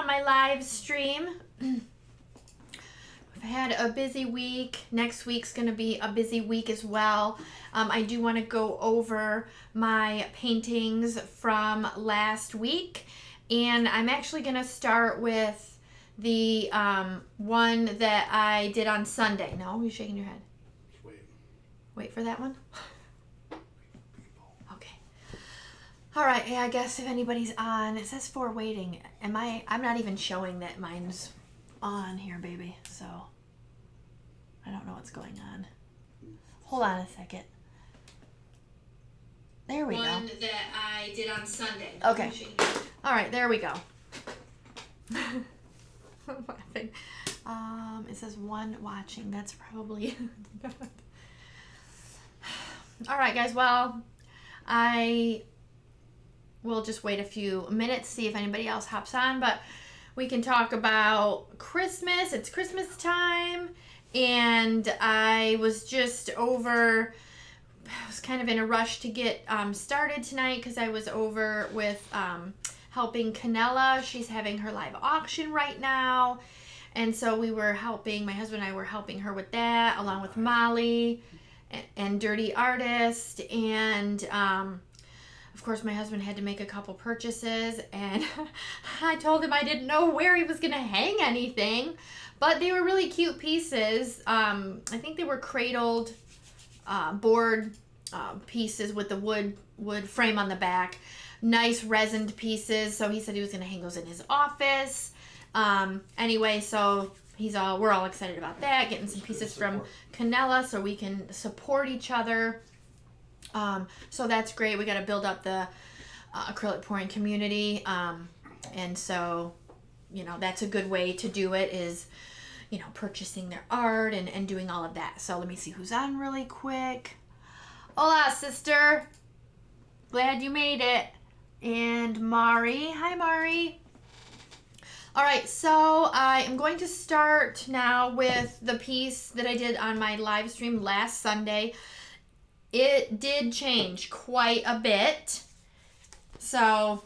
on my live stream. I've had a busy week. Next week's going to be a busy week as well. I do want to go over my paintings from last week. And I'm actually going to start with the one that I did on Sunday. No, you're shaking your head. Wait for that one? Okay. All right, yeah, I guess if anybody's on, it says for waiting. I'm not even showing that mine's on here, baby, so I don't know what's going on. Hold on a second. There we go. One that I did on Sunday. Okay. All right, there we go. I'm laughing. It says one watching. That's probably not. All right, guys. Well, I will just wait a few minutes, see if anybody else hops on, but we can talk about Christmas. It's Christmas time, and I was just over. I was kind of in a rush to get started tonight because I was over with helping Canella. She's having her live auction right now, and so we were helping. My husband and I were helping her with that, along with Molly and Dirty Artist, and of course, my husband had to make a couple purchases, and I told him I didn't know where he was going to hang anything, but they were really cute pieces. I think they were cradled board pieces with the wood frame on the back. Nice resined pieces, so he said he was going to hang those in his office. Anyway, so we're all excited about that, getting some pieces from Canella so we can support each other. So that's great. We got to build up the acrylic pouring community. And so, that's a good way to do it is, purchasing their art and doing all of that. So let me see who's on really quick. Hola, sister. Glad you made it. And Mari. Hi, Mari. All right, so I am going to start now with the piece that I did on my live stream last Sunday. It did change quite a bit. So,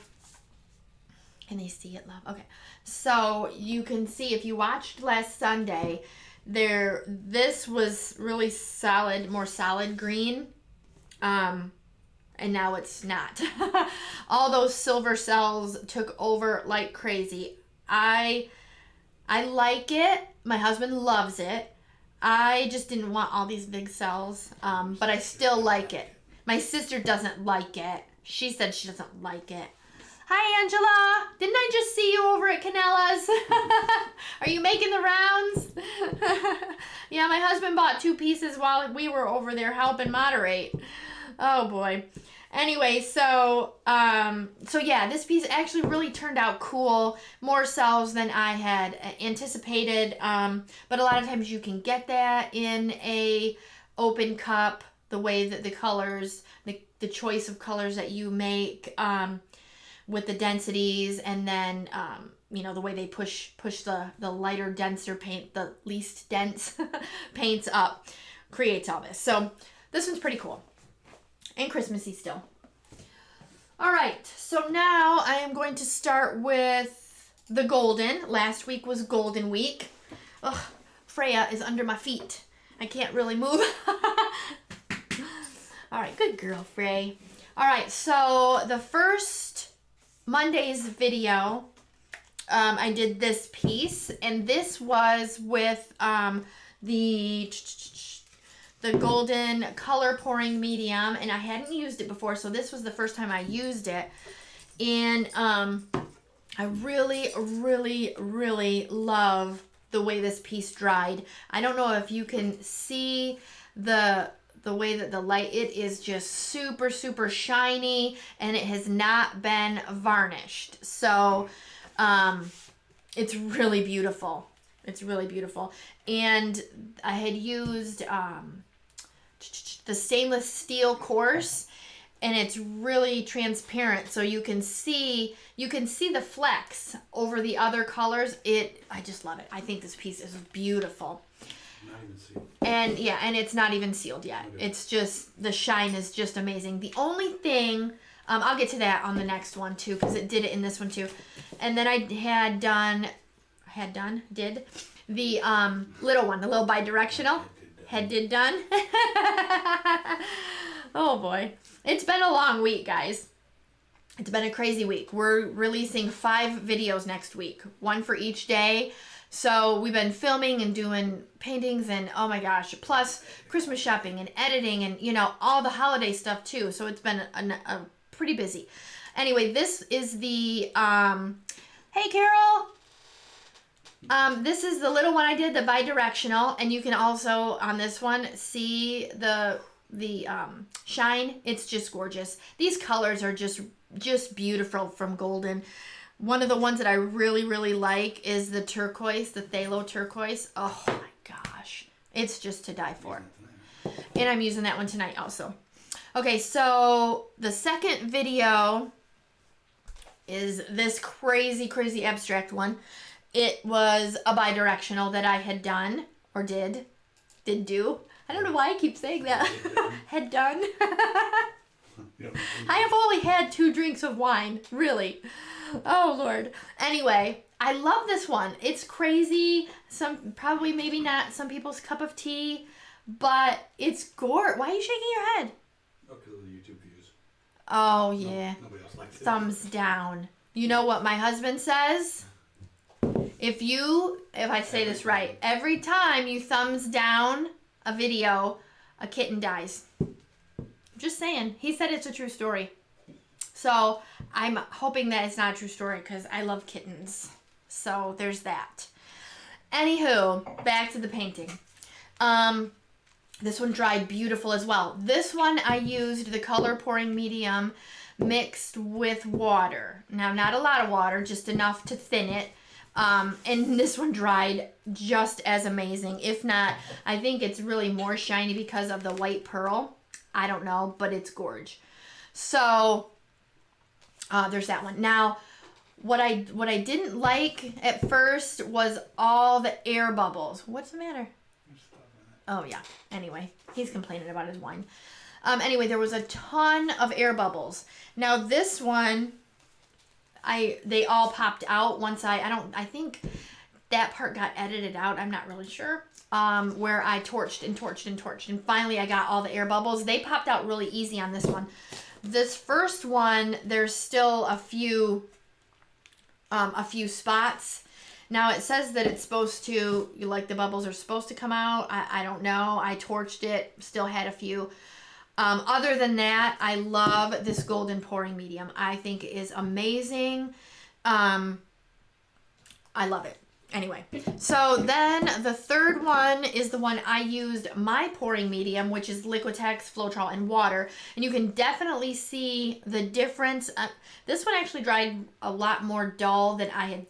can they see it, love? Okay. So, you can see if you watched last Sunday, this was really solid, more solid green. And now it's not. All those silver cells took over like crazy. I like it. My husband loves it. I just didn't want all these big cells, but I still like it. My sister doesn't like it. She said she doesn't like it. Hi, Angela. Didn't I just see you over at Canella's? Are you making the rounds? Yeah, my husband bought 2 pieces while we were over there helping moderate. Oh, boy. Anyway, so yeah, this piece actually really turned out cool. More cells than I had anticipated. But a lot of times you can get that in a open cup, the way that the colors, the choice of colors that you make with the densities, and then, the way they push the lighter, denser paint, the least dense paints up, creates all this. So this one's pretty cool. And Christmassy still. All right, so now I am going to start with the golden. Last week was Golden Week. Ugh, Freya is under my feet. I can't really move. All right, good girl, Frey. All right, so the first Monday's video, I did this piece, and this was with the golden color pouring medium, and I hadn't used it before, so this was the first time I used it. And I really, really, really love the way this piece dried. I don't know if you can see the way that the light, it is just super, super shiny, and it has not been varnished. So it's really beautiful. It's really beautiful. And I had used the stainless steel course, and it's really transparent, so you can see the flecks over the other colors. I just love it. I think this piece is beautiful. Not even sealed. And yeah, and it's not even sealed yet. Okay. It's just, the shine is just amazing. The only thing I'll get to that on the next one too, because it did it in this one too. And then I did the little one, the little bi-directional. Did done. Oh boy. It's been a long week, guys. It's been a crazy week. We're releasing 5 videos next week, one for each day. So we've been filming and doing paintings and oh my gosh, plus Christmas shopping and editing and, you know, all the holiday stuff too. So it's been a pretty busy. Anyway, this is the, hey Carol. This is the little one I did, the bi-directional, and you can also on this one see the shine. It's just gorgeous. These colors are just beautiful from Golden. One of the ones that I really like is the turquoise, the phthalo turquoise. Oh my gosh, it's just to die for. And I'm using that one tonight also. Okay, so the second video is this crazy abstract one. It was a bi-directional that I had done, or did do. I don't know why I keep saying that. Had done. I have only had 2 drinks of wine, really. Oh, Lord. Anyway, I love this one. It's crazy. Probably maybe not some people's cup of tea, but it's gorgeous. Why are you shaking your head? Oh, because of the YouTube views. Oh, yeah. No, nobody else likes it. Thumbs down. You know what my husband says? If I say this right, every time you thumbs down a video, a kitten dies. Just saying. He said it's a true story. So I'm hoping that it's not a true story because I love kittens. So there's that. Anywho, back to the painting. This one dried beautiful as well. This one I used the color pouring medium mixed with water. Now, not a lot of water, just enough to thin it. And this one dried just as amazing. If not, I think it's really more shiny because of the white pearl. I don't know, but it's gorge. So, there's that one. Now, what I didn't like at first was all the air bubbles. What's the matter? Oh, yeah. Anyway, he's complaining about his wine. Anyway, there was a ton of air bubbles. Now, this one, they all popped out once I think that part got edited out. I'm not really sure. Where I torched and finally I got all the air bubbles. They popped out really easy on this one. This first one, there's still a few spots. Now it says that it's supposed to, like the bubbles are supposed to come out. I don't know. I torched it, still had a few. Other than that, I love this golden pouring medium. I think it is amazing. I love it. Anyway, so then the third one is the one I used my pouring medium, which is Liquitex, Floetrol, and water. And you can definitely see the difference. This one actually dried a lot more dull than I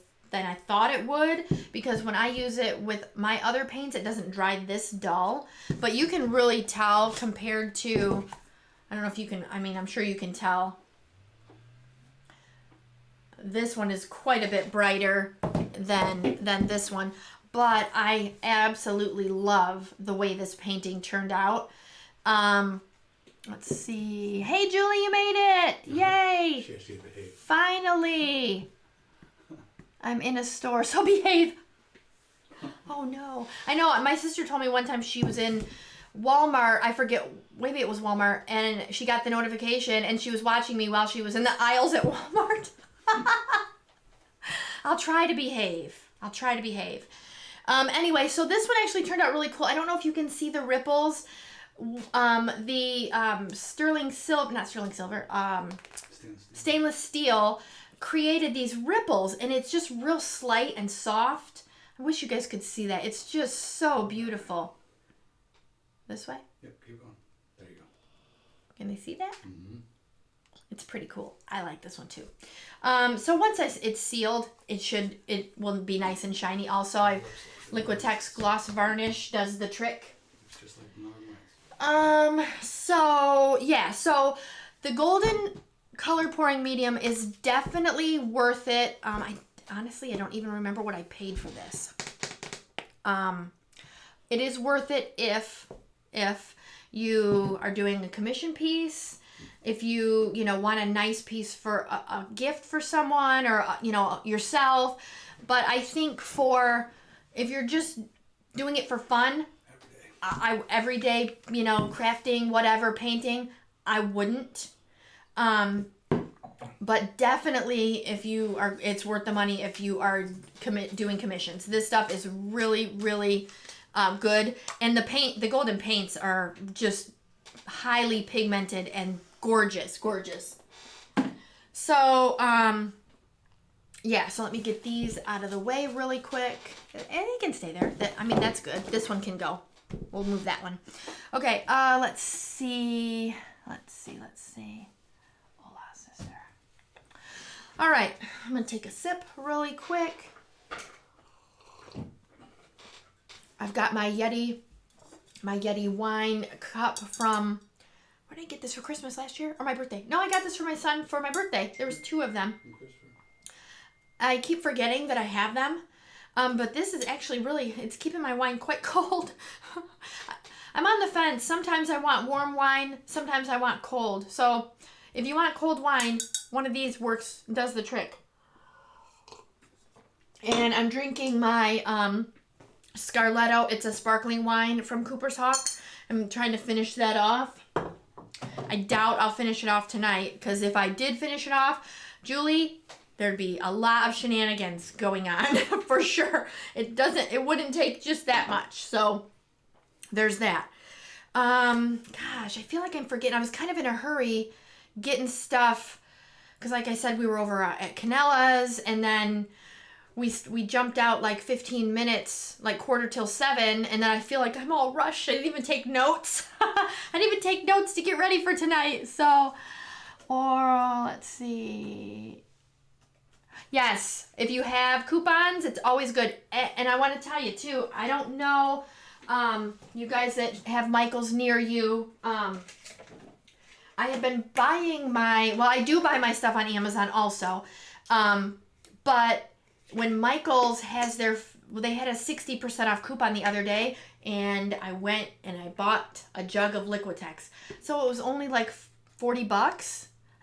thought it would, because when I use it with my other paints, it doesn't dry this dull. But you can really tell compared to, I don't know if you can, I mean, I'm sure you can tell. This one is quite a bit brighter than this one, but I absolutely love the way this painting turned out. Let's see. Hey, Julie, you made it! Yay! Finally! I'm in a store, so behave. Oh no. I know, my sister told me one time she was in Walmart, I forget, maybe it was Walmart, and she got the notification and she was watching me while she was in the aisles at Walmart. I'll try to behave. Anyway, so this one actually turned out really cool. I don't know if you can see the ripples. Stainless steel created these ripples, and it's just real slight and soft. I wish you guys could see that. It's just so beautiful. This way? Yep, keep going. There you go. Can they see that? Mm-hmm. It's pretty cool. I like this one too. So once it's sealed, it will be nice and shiny. Also, Liquitex Gloss Varnish does the trick. It's just like normal. So the golden color pouring medium is definitely worth it. I don't even remember what I paid for this. It is worth it if you are doing a commission piece. if you want a nice piece for a gift for someone or, yourself. But I think if you're just doing it for fun, every day, crafting, whatever, painting, I wouldn't. But definitely it's worth the money if you are doing commissions. This stuff is really, really good. And the golden paints are just highly pigmented and gorgeous. So, so let me get these out of the way really quick. And they can stay there. That's good. This one can go. We'll move that one. Okay, let's see. Hola, sister. All right, I'm going to take a sip really quick. I've got my Yeti wine cup from, where did I get this for Christmas last year? Or my birthday? No, I got this for my son for my birthday. There was 2 of them. I keep forgetting that I have them. But this is actually it's keeping my wine quite cold. I'm on the fence. Sometimes I want warm wine. Sometimes I want cold. So if you want cold wine, one of these does the trick. And I'm drinking my Scarletto. It's a sparkling wine from Cooper's Hawk. I'm trying to finish that off. I doubt I'll finish it off tonight, because if I did finish it off, Julie, there'd be a lot of shenanigans going on for sure. It wouldn't take just that much. So there's that. Gosh, I feel like I'm forgetting. I was kind of in a hurry getting stuff, because like I said, we were over at Canella's, and then we jumped out like 15 minutes, like 6:45, and then I feel like I'm all rushed. I didn't even take notes. I didn't even take notes to get ready for tonight. So, let's see. Yes, if you have coupons, it's always good. And I want to tell you too, I don't know, you guys that have Michaels near you, I have been buying I do buy my stuff on Amazon also, but when Michaels has they had a 60% off coupon the other day, and I went and I bought a jug of Liquitex. So it was only like $40. I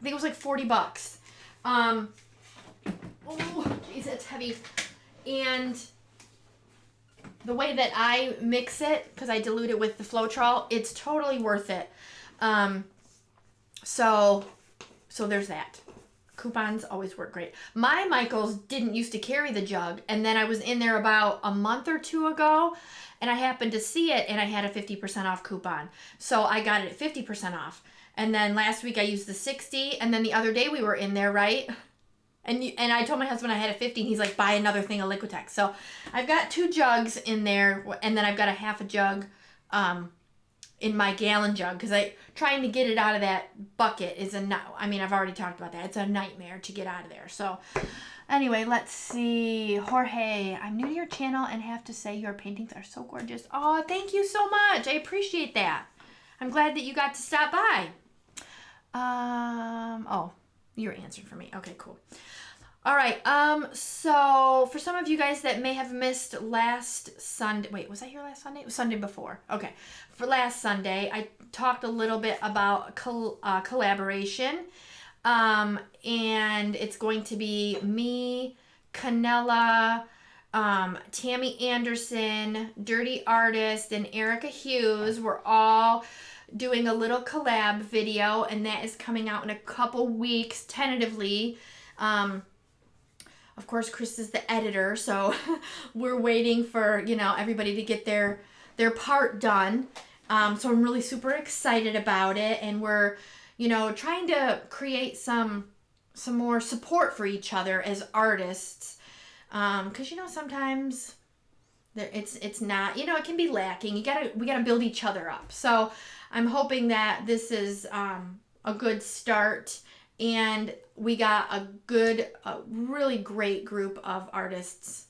think it was like $40. Oh, geez, it's heavy. And the way that I mix it, because I dilute it with the Floetrol, it's totally worth it. So there's that. Coupons always work great. My Michaels didn't used to carry the jug, and then I was in there about a month or 2 ago, and I happened to see it, and I had a 50% off coupon. So I got it at 50% off. And then last week I used the 60, and then the other day we were in there, right? And I told my husband I had a 50, and he's like, buy another thing of Liquitex. So I've got 2 jugs in there, and then I've got a half a jug in my gallon jug, because trying to get it out of that bucket is I've already talked about that. It's a nightmare to get out of there. So anyway, let's see. Jorge, I'm new to your channel and have to say your paintings are so gorgeous. Oh, thank you so much. I appreciate that. I'm glad that you got to stop by. You're answering for me. Okay, cool. All right. So for some of you guys that may have missed last Sunday, wait, was that here last Sunday? It was Sunday before. Okay. For last Sunday, I talked a little bit about collaboration. And it's going to be me, Canella, Tammy Anderson, Dirty Artist, and Erica Hughes. We're all doing a little collab video, and that is coming out in a couple weeks, tentatively. Of course, Chris is the editor, so we're waiting for, everybody to get their part done. So I'm really super excited about it, and we're, trying to create some more support for each other as artists. Because, sometimes it's not, it can be lacking. we gotta build each other up. So I'm hoping that this is a good start, and we got a really great group of artists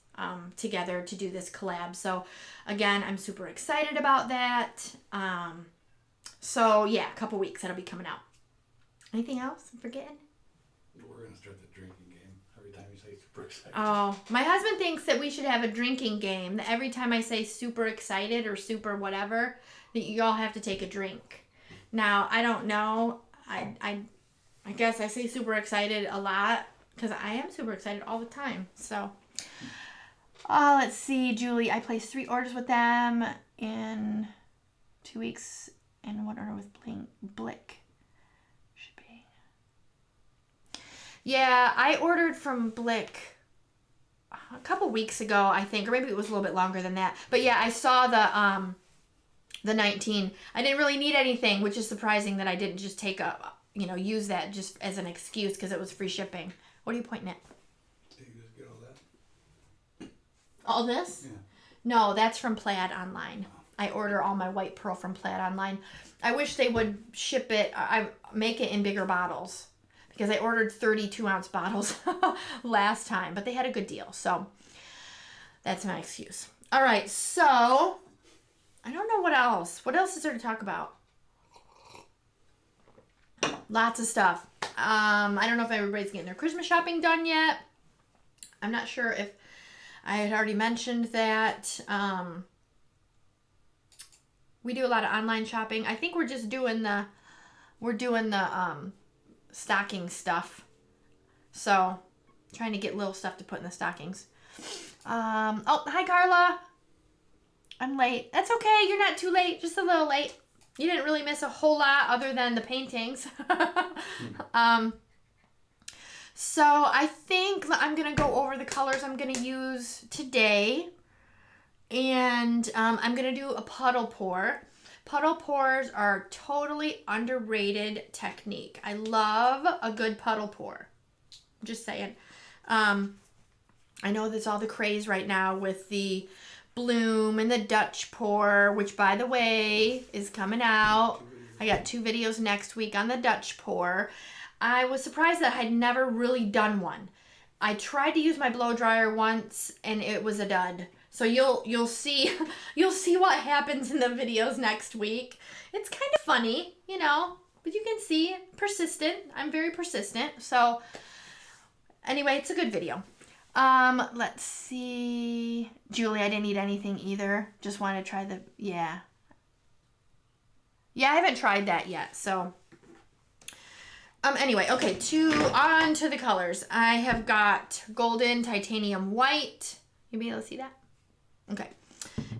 together to do this collab. So again, I'm super excited about that. So yeah, a couple weeks that'll be coming out. Anything else I'm forgetting? We're gonna start the drinking game every time you say super excited. Oh, my husband thinks that we should have a drinking game. That every time I say super excited or super whatever, that you all have to take a drink. Now, I don't know. I guess I say super excited a lot because I am super excited all the time. So, let's see, Julie. I placed 3 orders with them in 2 weeks, and 1 order with Blick shipping. Yeah, I ordered from Blick a couple weeks ago, I think, or maybe it was a little bit longer than that. But yeah, I saw the 19. I didn't really need anything, which is surprising that I didn't just use that just as an excuse because it was free shipping. What are you pointing at? Did you just get all that? All this? Yeah. No, that's from Plaid Online. I order all my white pearl from Plaid Online. I wish they would ship it, I make it in bigger bottles because I ordered 32-ounce bottles last time, but they had a good deal. So that's my excuse. All right, so I don't know what else. What else is there to talk about? Lots of stuff. I don't know if everybody's getting their Christmas shopping done yet. I'm not sure if I had already mentioned that. We do a lot of online shopping. I think we're just doing the stocking stuff. So trying to get little stuff to put in the stockings. Oh, hi Carla. I'm late. That's okay. You're not too late. Just a little late. You didn't really miss a whole lot other than the paintings. So I think I'm going to go over the colors I'm going to use today. And I'm going to do a puddle pour. Puddle pours are totally underrated technique. I love a good puddle pour. Just saying. I know that's all the craze right now with the bloom and the Dutch pour, which by the way is coming out. I got 2 videos next week on the Dutch pour. I was surprised that I'd never really done one. I tried to use my blow dryer once and it was a dud. So you'll see what happens in the videos next week. It's kind of funny, but you can see persistent. I'm very persistent. So anyway, it's a good video. Let's see. Julie, I didn't eat anything either. Just wanted to try yeah, I haven't tried that yet. So anyway, okay, on to the colors. I have got golden, titanium white. You be able to see that? Okay.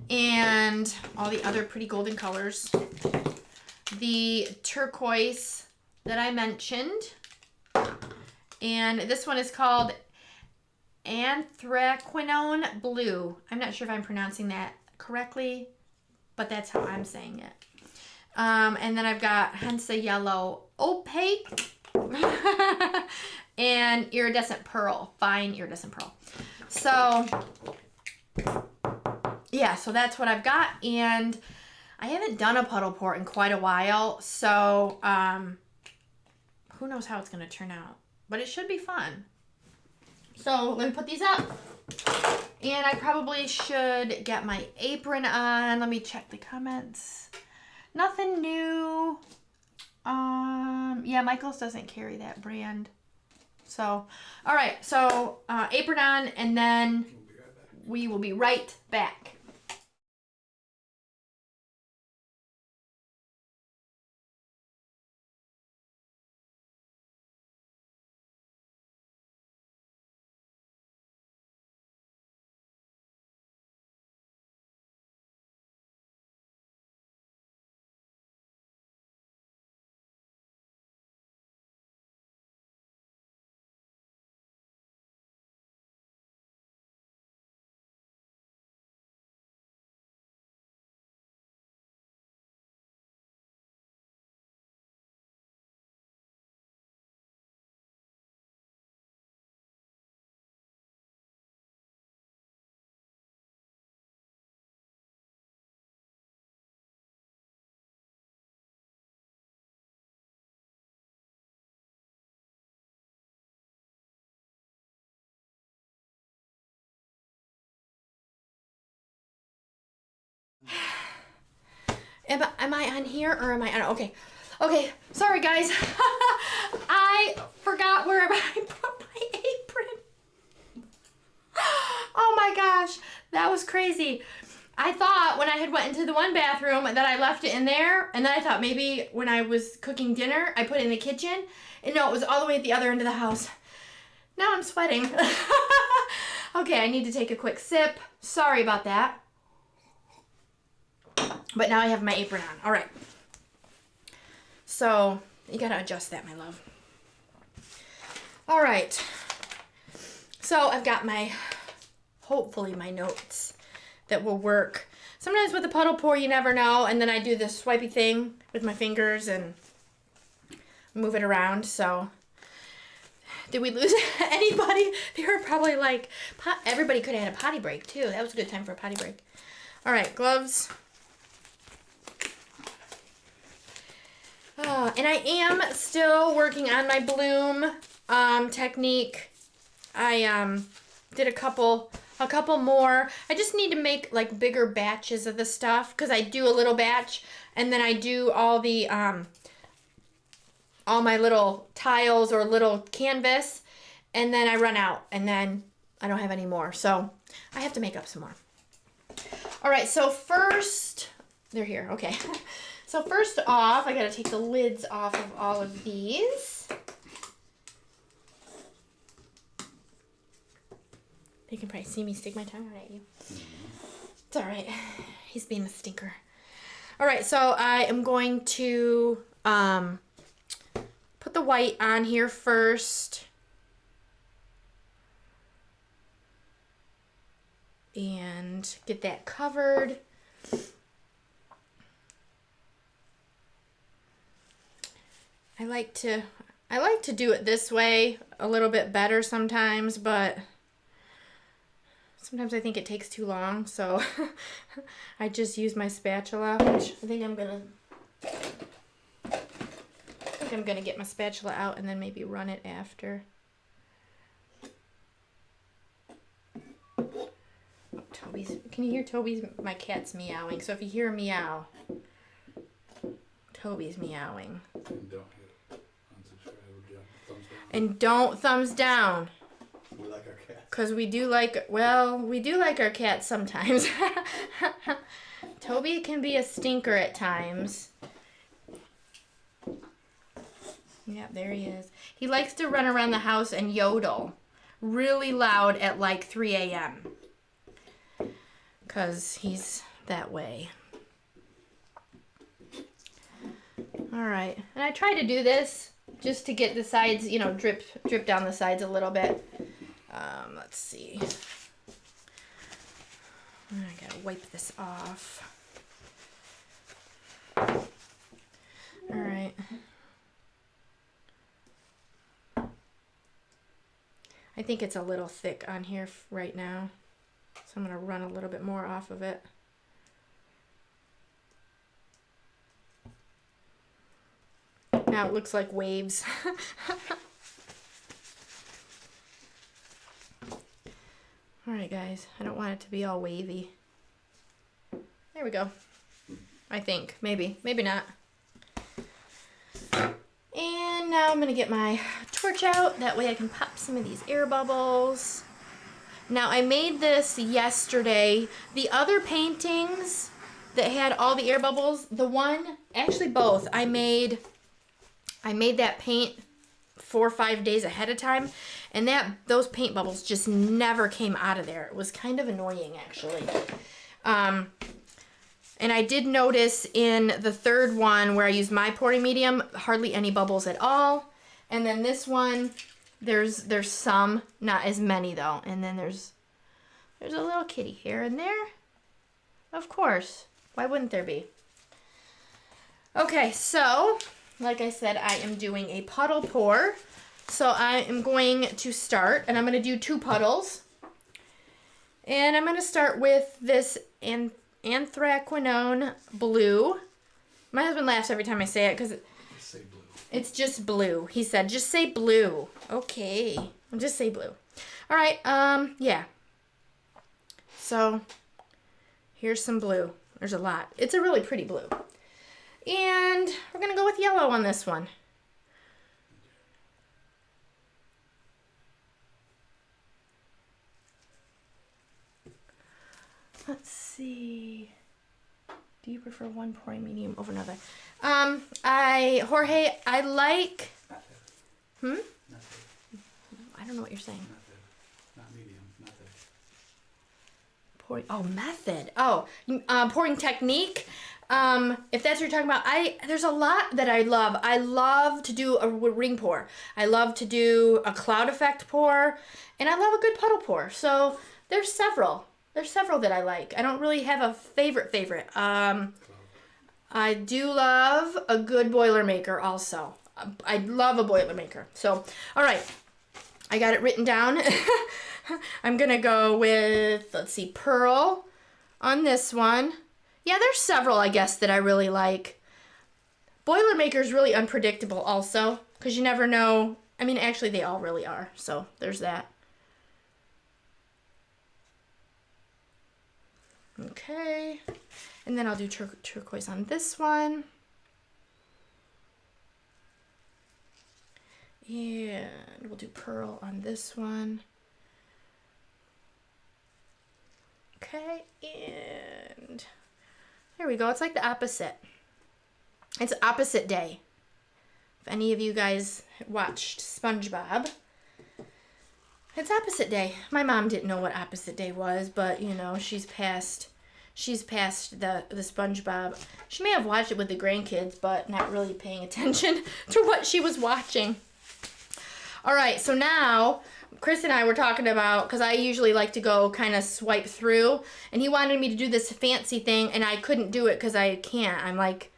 And all the other pretty golden colors. The turquoise that I mentioned. And this one is called Anthraquinone Blue. I'm not sure if I'm pronouncing that correctly, but that's how I'm saying it. And then I've got Hensa Yellow Opaque and Iridescent Pearl, fine iridescent pearl. So yeah, so that's what I've got, and I haven't done a puddle pour in quite a while, so who knows how it's going to turn out, but it should be fun. So let me put these up, and I probably should get my apron on. Let me check the comments. Nothing new. Yeah, Michaels doesn't carry that brand. So, all right, so apron on, and then we will be right back. Am I on here or am I on? Okay, sorry guys. I forgot where I put my apron. Oh my gosh, that was crazy. I thought when I had went into the one bathroom that I left it in there, and then I thought maybe when I was cooking dinner, I put it in the kitchen, and no, it was all the way at the other end of the house. Now I'm sweating. Okay, I need to take a quick sip. Sorry about that. But now I have my apron on. All right. So, you gotta adjust that, my love. All right. So, I've got hopefully my notes that will work. Sometimes with a puddle pour, you never know. And then I do this swipey thing with my fingers and move it around. So, did we lose anybody? They were probably like, everybody could have had a potty break too. That was a good time for a potty break. All right, gloves. And I am still working on my bloom technique. I did a couple more. I just need to make like bigger batches of the stuff because I do a little batch and then I do all the all my little tiles or little canvas and then I run out and then I don't have any more. So I have to make up some more. All right, so first, they're here, okay. So first off, I gotta take the lids off of all of these. You can probably see me stick my tongue out at you. It's all right. He's being a stinker. All right, so I am going to put the white on here first. And get that covered. I like to do it this way a little bit better sometimes, but sometimes I think it takes too long, so I just use my spatula, which I think I'm gonna get my spatula out and then maybe run it after. Oh, can you hear Toby's? My cat's meowing, so if you hear a meow, Toby's meowing. And don't thumbs down. We like our cats. Because we do like our cats sometimes. Toby can be a stinker at times. Yeah, there he is. He likes to run around the house and yodel really loud at like 3 a.m. Because he's that way. All right. And I try to do this just to get the sides, you know, drip down the sides a little bit. Let's see. I gotta wipe this off. All right. I think it's a little thick on here right now, so I'm gonna run a little bit more off of it. Now it looks like waves. All right, guys. I don't want it to be all wavy. There we go. I think. Maybe. Maybe not. And now I'm going to get my torch out. That way I can pop some of these air bubbles. Now, I made this yesterday. The other paintings that had all the air bubbles, actually both, I made that paint 4 or 5 days ahead of time, and those paint bubbles just never came out of there. It was kind of annoying, actually. And I did notice in the third one where I used my pouring medium, hardly any bubbles at all. And then this one, there's some, not as many though. And then there's a little kitty here and there. Of course. Why wouldn't there be? Okay, so like I said, I am doing a puddle pour. So I am going to start, and I'm going to do 2 puddles. And I'm going to start with this anthraquinone blue. My husband laughs every time I say it because it's just blue. He said, just say blue. Okay. I'll just say blue. All right. Yeah. So here's some blue. There's a lot. It's a really pretty blue. And we're going to go with yellow on this one. Let's see. Do you prefer one pouring medium over another? Jorge, I like. Method. I don't know what you're saying. Method. Not medium. Method. Pouring. Oh, method. Oh, pouring technique. If that's what you're talking about, there's a lot that I love. I love to do a ring pour. I love to do a cloud effect pour, and I love a good puddle pour. So there's several. There's several that I like. I don't really have a favorite. I do love a good Boilermaker also. I love a Boilermaker. So, all right. I got it written down. I'm going to go with, let's see, Pearl on this one. Yeah, there's several, I guess, that I really like. Boilermaker is really unpredictable also, because you never know. I mean, actually, they all really are. So, there's that. Okay, and then I'll do turquoise on this one. And we'll do pearl on this one. Okay, and there we go. It's like the opposite. It's opposite day. If any of you guys watched SpongeBob, it's opposite day. My mom didn't know what opposite day was, but you know, she's past the SpongeBob. She may have watched it with the grandkids, but not really paying attention to what she was watching. All right, so now Chris and I were talking about, because I usually like to go kind of swipe through, and he wanted me to do this fancy thing, and I couldn't do it because I can't. I'm like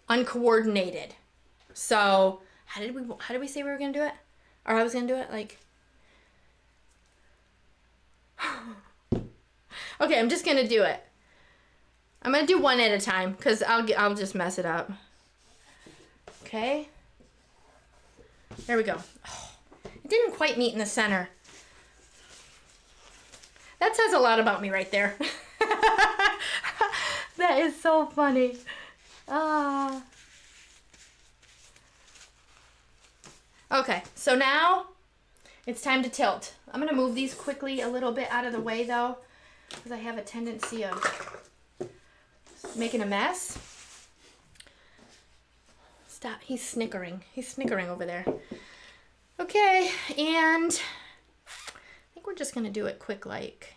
uncoordinated. So how did we say we were gonna do it? Or I was gonna do it like. Okay, I'm just gonna do it. I'm gonna do one at a time because I'll just mess it up. Okay. There we go. Oh, it didn't quite meet in the center. That says a lot about me right there. That is so funny. Okay, so now it's time to tilt. I'm gonna move these quickly a little bit out of the way though, because I have a tendency of making a mess. Stop, he's snickering. He's snickering over there. Okay, and I think we're just gonna do it quick like.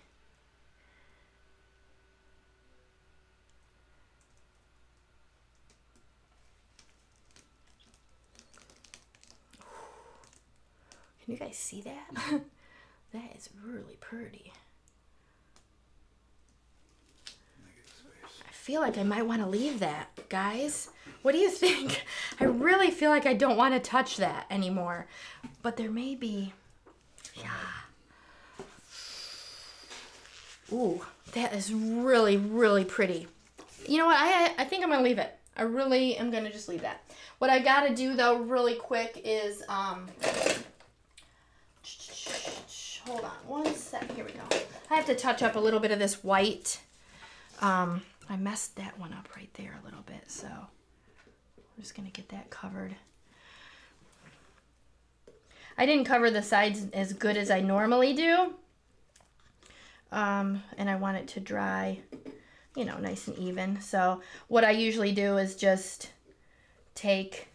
Can you guys see that? That is really pretty. I feel like I might want to leave that, guys. What do you think? I really feel like I don't want to touch that anymore. But there may be... Yeah. Ooh, that is really, really pretty. You know what? I think I'm going to leave it. I really am going to just leave that. What I got to do, though, really quick is... Hold on one sec. Here we go. I have to touch up a little bit of this white. I messed that one up right there a little bit, so I'm just gonna get that covered. I didn't cover the sides as good as I normally do, and I want it to dry, you know, nice and even. So what I usually do is just take,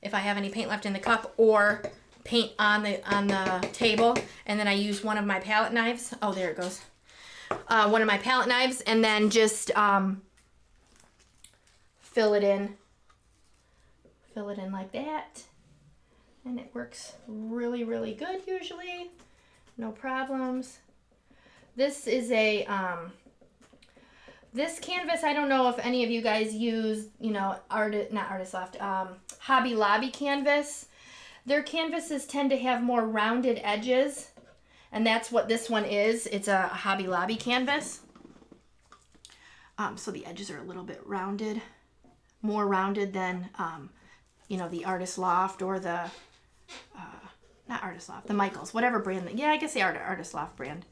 if I have any paint left in the cup, or paint on the table, and then I use one of my palette knives. Oh, there it goes. One of my palette knives, and then just fill it in like that, and it works really, really good usually. No problems. This is a this canvas, I don't know if any of you guys use, you know, Hobby Lobby canvas. Their canvases tend to have more rounded edges, and that's what this one is. It's a Hobby Lobby canvas. So the edges are a little bit rounded, more rounded than, you know, the Artist Loft or the, not Artist Loft, the Michaels, whatever brand. Yeah, I guess the Artist Loft brand.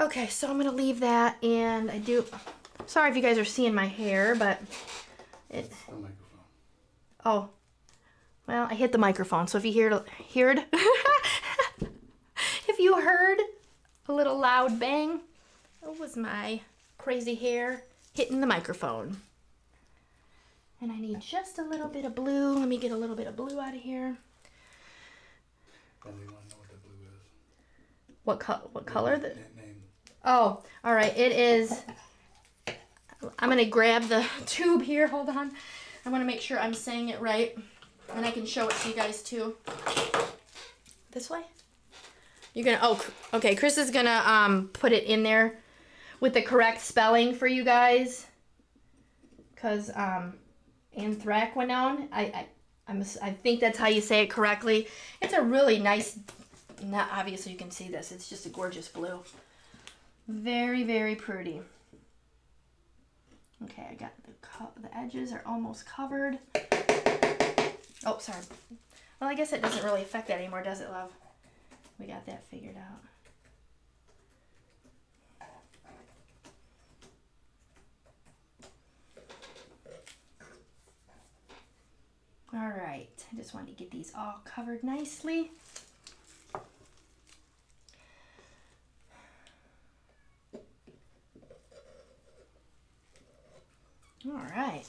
Okay, so I'm going to leave that, and I do, sorry if you guys are seeing my hair, but it, The microphone. oh, well, I hit the microphone, so if you heard, if you heard loud bang. That was my crazy hair hitting the microphone. And I need just a little bit of blue. Let me get a little bit of blue out of here. Then we want to know what the blue is. What color? Name. Oh, all right. It is. I'm going to grab the tube here. Hold on. I want to make sure I'm saying it right. And I can show it to you guys too. This way? You're going to, oh, okay. Chris is going to put it in there with the correct spelling for you guys. Because anthraquinone, I think that's how you say it correctly. It's a really nice, not obviously you can see this. It's just a gorgeous blue. Very, very pretty. Okay, I got the edges are almost covered. Oh, sorry. Well, I guess it doesn't really affect that anymore, does it, love? We got that figured out. All right, I just wanted to get these all covered nicely. All right.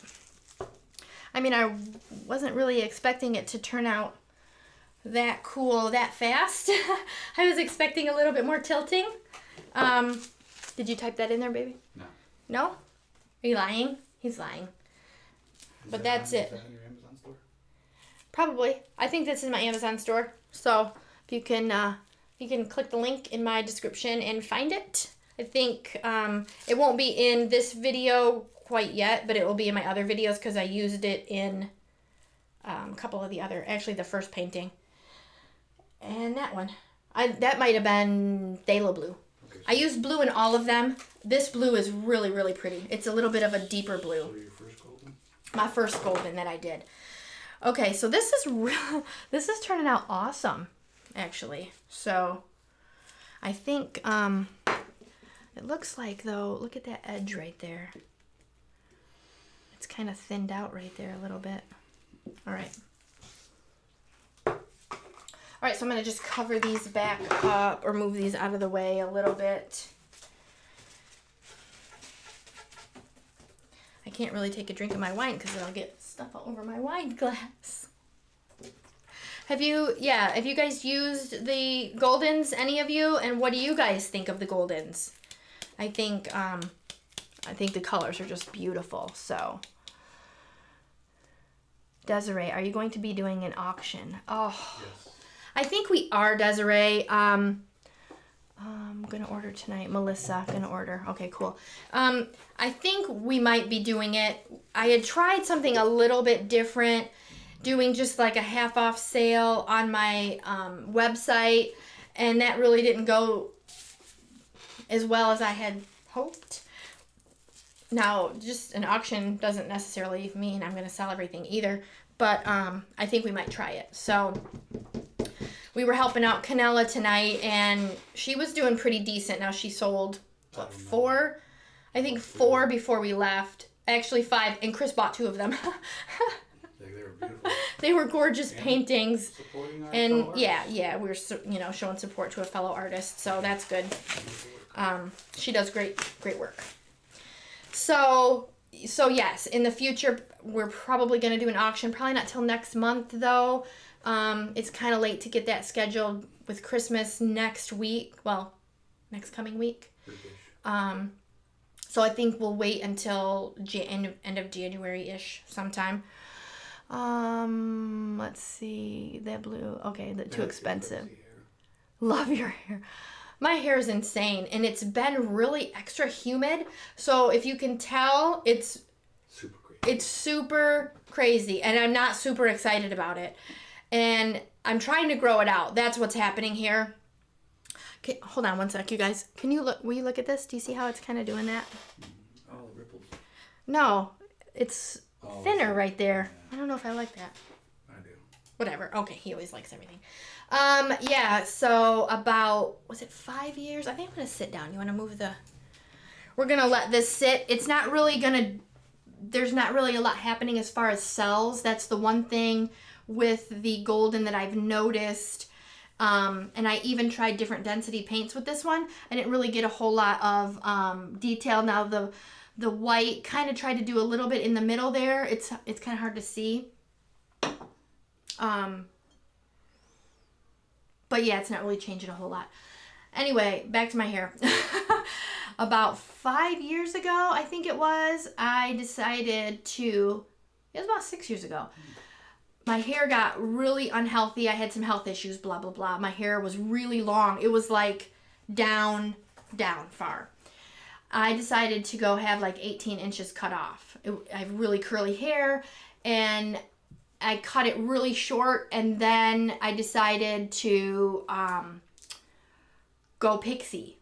I mean, I wasn't really expecting it to turn out that cool that fast. I was expecting a little bit more tilting. Did you type that in there, baby? No. No? Are you lying? He's lying. But that's it. Is that in your Amazon store? Probably. I think this is my Amazon store. So if you can click the link in my description and find it. I think it won't be in this video quite yet, but it will be in my other videos because I used it in a couple of the other, actually the first painting. And that one. That might have been phthalo blue. Okay, so I used blue in all of them. This blue is really, really pretty. It's a little bit of a deeper blue. So your first golden? My first golden that I did. Okay, so this is turning out awesome, actually. So I think it looks like, though, look at that edge right there. It's kind of thinned out right there a little bit. All right. All right, so I'm going to just cover these back up or move these out of the way a little bit. I can't really take a drink of my wine because it'll get stuff all over my wine glass. Have you guys used the Goldens, any of you? And what do you guys think of the Goldens? I think the colors are just beautiful. So, Desiree, are you going to be doing an auction? Oh, yes. I think we are, Desiree. I'm gonna order tonight. Melissa, gonna order. Okay, cool. I think we might be doing it. I had tried something a little bit different, doing just like a half off sale on my website, and that really didn't go as well as I had hoped. Now, just an auction doesn't necessarily mean I'm gonna sell everything either, but I think we might try it. So we were helping out Canella tonight, and she was doing pretty decent. Now she sold four before we left. Actually 5, and Chris bought 2 of them. They were beautiful. They were gorgeous paintings. Supporting our And fellow yeah, we were showing support to a fellow artist, so that's good. She does great work. So yes, in the future we're probably going to do an auction. Probably not till next month though. It's kind of late to get that scheduled with Christmas next week. Well, next coming week. So I think we'll wait until end of January-ish sometime. Let's see. That blue. Okay, too expensive. Love your hair. My hair is insane, and it's been really extra humid. So if you can tell, it's super crazy. It's super crazy, and I'm not super excited about it. And I'm trying to grow it out. That's what's happening here. Okay, hold on one sec, you guys. Can you look? Will you look at this? Do you see how it's kind of doing that? Oh, the ripples. No, it's thinner right there. Yeah. I don't know if I like that. I do. Whatever. Okay, he always likes everything. Yeah, so about, was it 5 years? I think I'm going to sit down. You want to move the... We're going to let this sit. It's not really going to... There's not really a lot happening as far as cells. That's the one thing with the golden that I've noticed. And I even tried different density paints with this one. I didn't really get a whole lot of detail. Now the white kind of tried to do a little bit in the middle there. It's kind of hard to see. But yeah, it's not really changing a whole lot. Anyway, back to my hair. About 5 years ago, I think it was, I decided to, it was about 6 years ago. My hair got really unhealthy. I had some health issues, blah, blah, blah. My hair was really long. It was like down far. I decided to go have like 18 inches cut off. I have really curly hair, and I cut it really short, and then I decided to go pixie,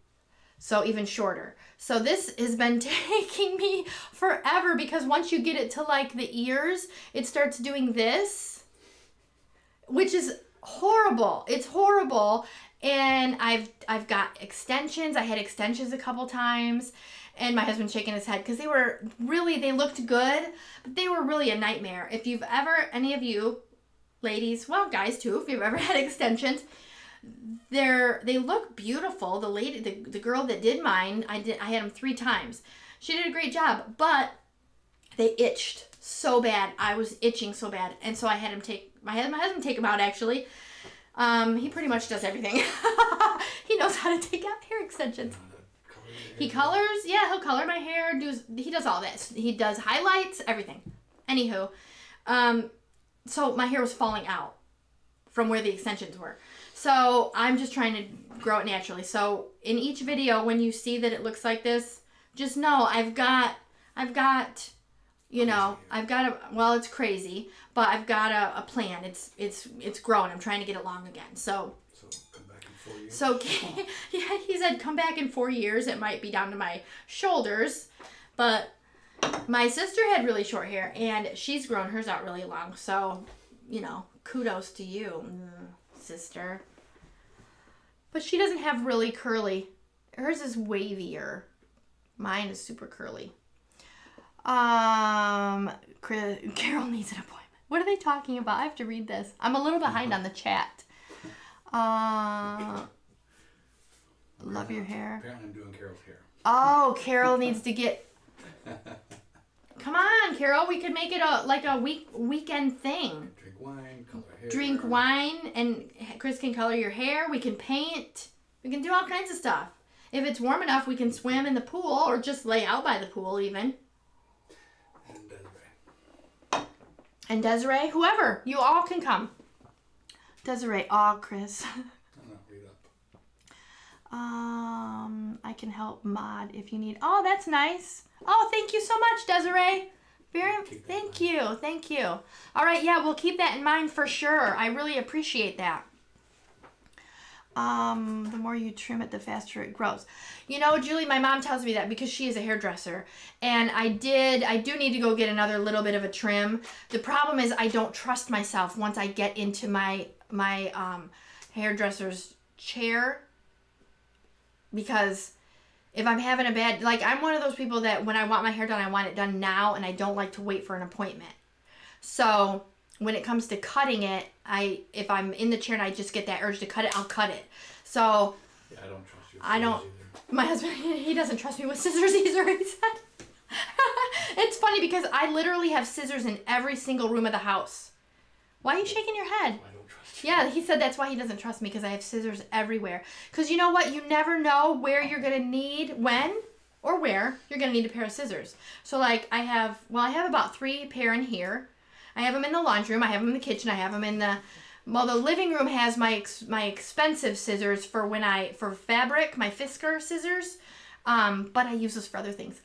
so even shorter. So this has been taking me forever, because once you get it to like the ears, it starts doing this, which is horrible. It's horrible. And I've got extensions. I had extensions a couple times, and my husband's shaking his head because they looked good, but they were really a nightmare. If you've ever, any of you ladies, well, guys too, if you've ever had extensions, they look beautiful. The lady, the girl that did mine, I had them 3 times. She did a great job, but they itched so bad. I was itching so bad, and so I had my husband take them out actually. He pretty much does everything. He knows how to take out hair extensions. He colors, yeah, he'll color my hair. He does all this. He does highlights, everything. Anywho, so my hair was falling out from where the extensions were. So I'm just trying to grow it naturally. So in each video, when you see that it looks like this, just know I've got, well, it's crazy, but I've got a plan. It's growing. I'm trying to get it long again. So come back in 4 years. So yeah, he said come back in 4 years. It might be down to my shoulders, but my sister had really short hair, and she's grown hers out really long. So, kudos to you, sister. But she doesn't have really curly. Hers is wavier. Mine is super curly. Carol needs an appointment. What are they talking about? I have to read this. I'm a little behind on the chat. Love your hair. Apparently I'm doing Carol's hair. Oh, Carol needs to get... Come on, Carol. We could make it a weekend thing. Drink wine, color hair. Drink wine, and Chris can color your hair. We can paint. We can do all kinds of stuff. If it's warm enough, we can swim in the pool, or just lay out by the pool even. And Desiree, whoever, you all can come. Desiree, Chris. Read up. I can help mod if you need. Oh, that's nice. Oh, thank you so much, Desiree. Thank you. All right, yeah, we'll keep that in mind for sure. I really appreciate that. The more you trim it, the faster it grows. Julie, my mom tells me that because she is a hairdresser, and I do need to go get another little bit of a trim. The problem is I don't trust myself once I get into my hairdresser's chair, because if I'm having a bad, I'm one of those people that when I want my hair done, I want it done now, and I don't like to wait for an appointment. So when it comes to cutting it, if I'm in the chair and I just get that urge to cut it, I'll cut it. So yeah, I don't trust you. Either. My husband, he doesn't trust me with scissors either, he said. It's funny because I literally have scissors in every single room of the house. Why are you shaking your head? I don't trust you. Yeah, he said that's why he doesn't trust me, because I have scissors everywhere. Because you know what? You never know where you're going to need, when or where you're going to need a pair of scissors. So I have about 3 pair in here. I have them in the laundry room. I have them in the kitchen. I have them in the living room has my expensive scissors for fabric, my Fisker scissors. But I use those for other things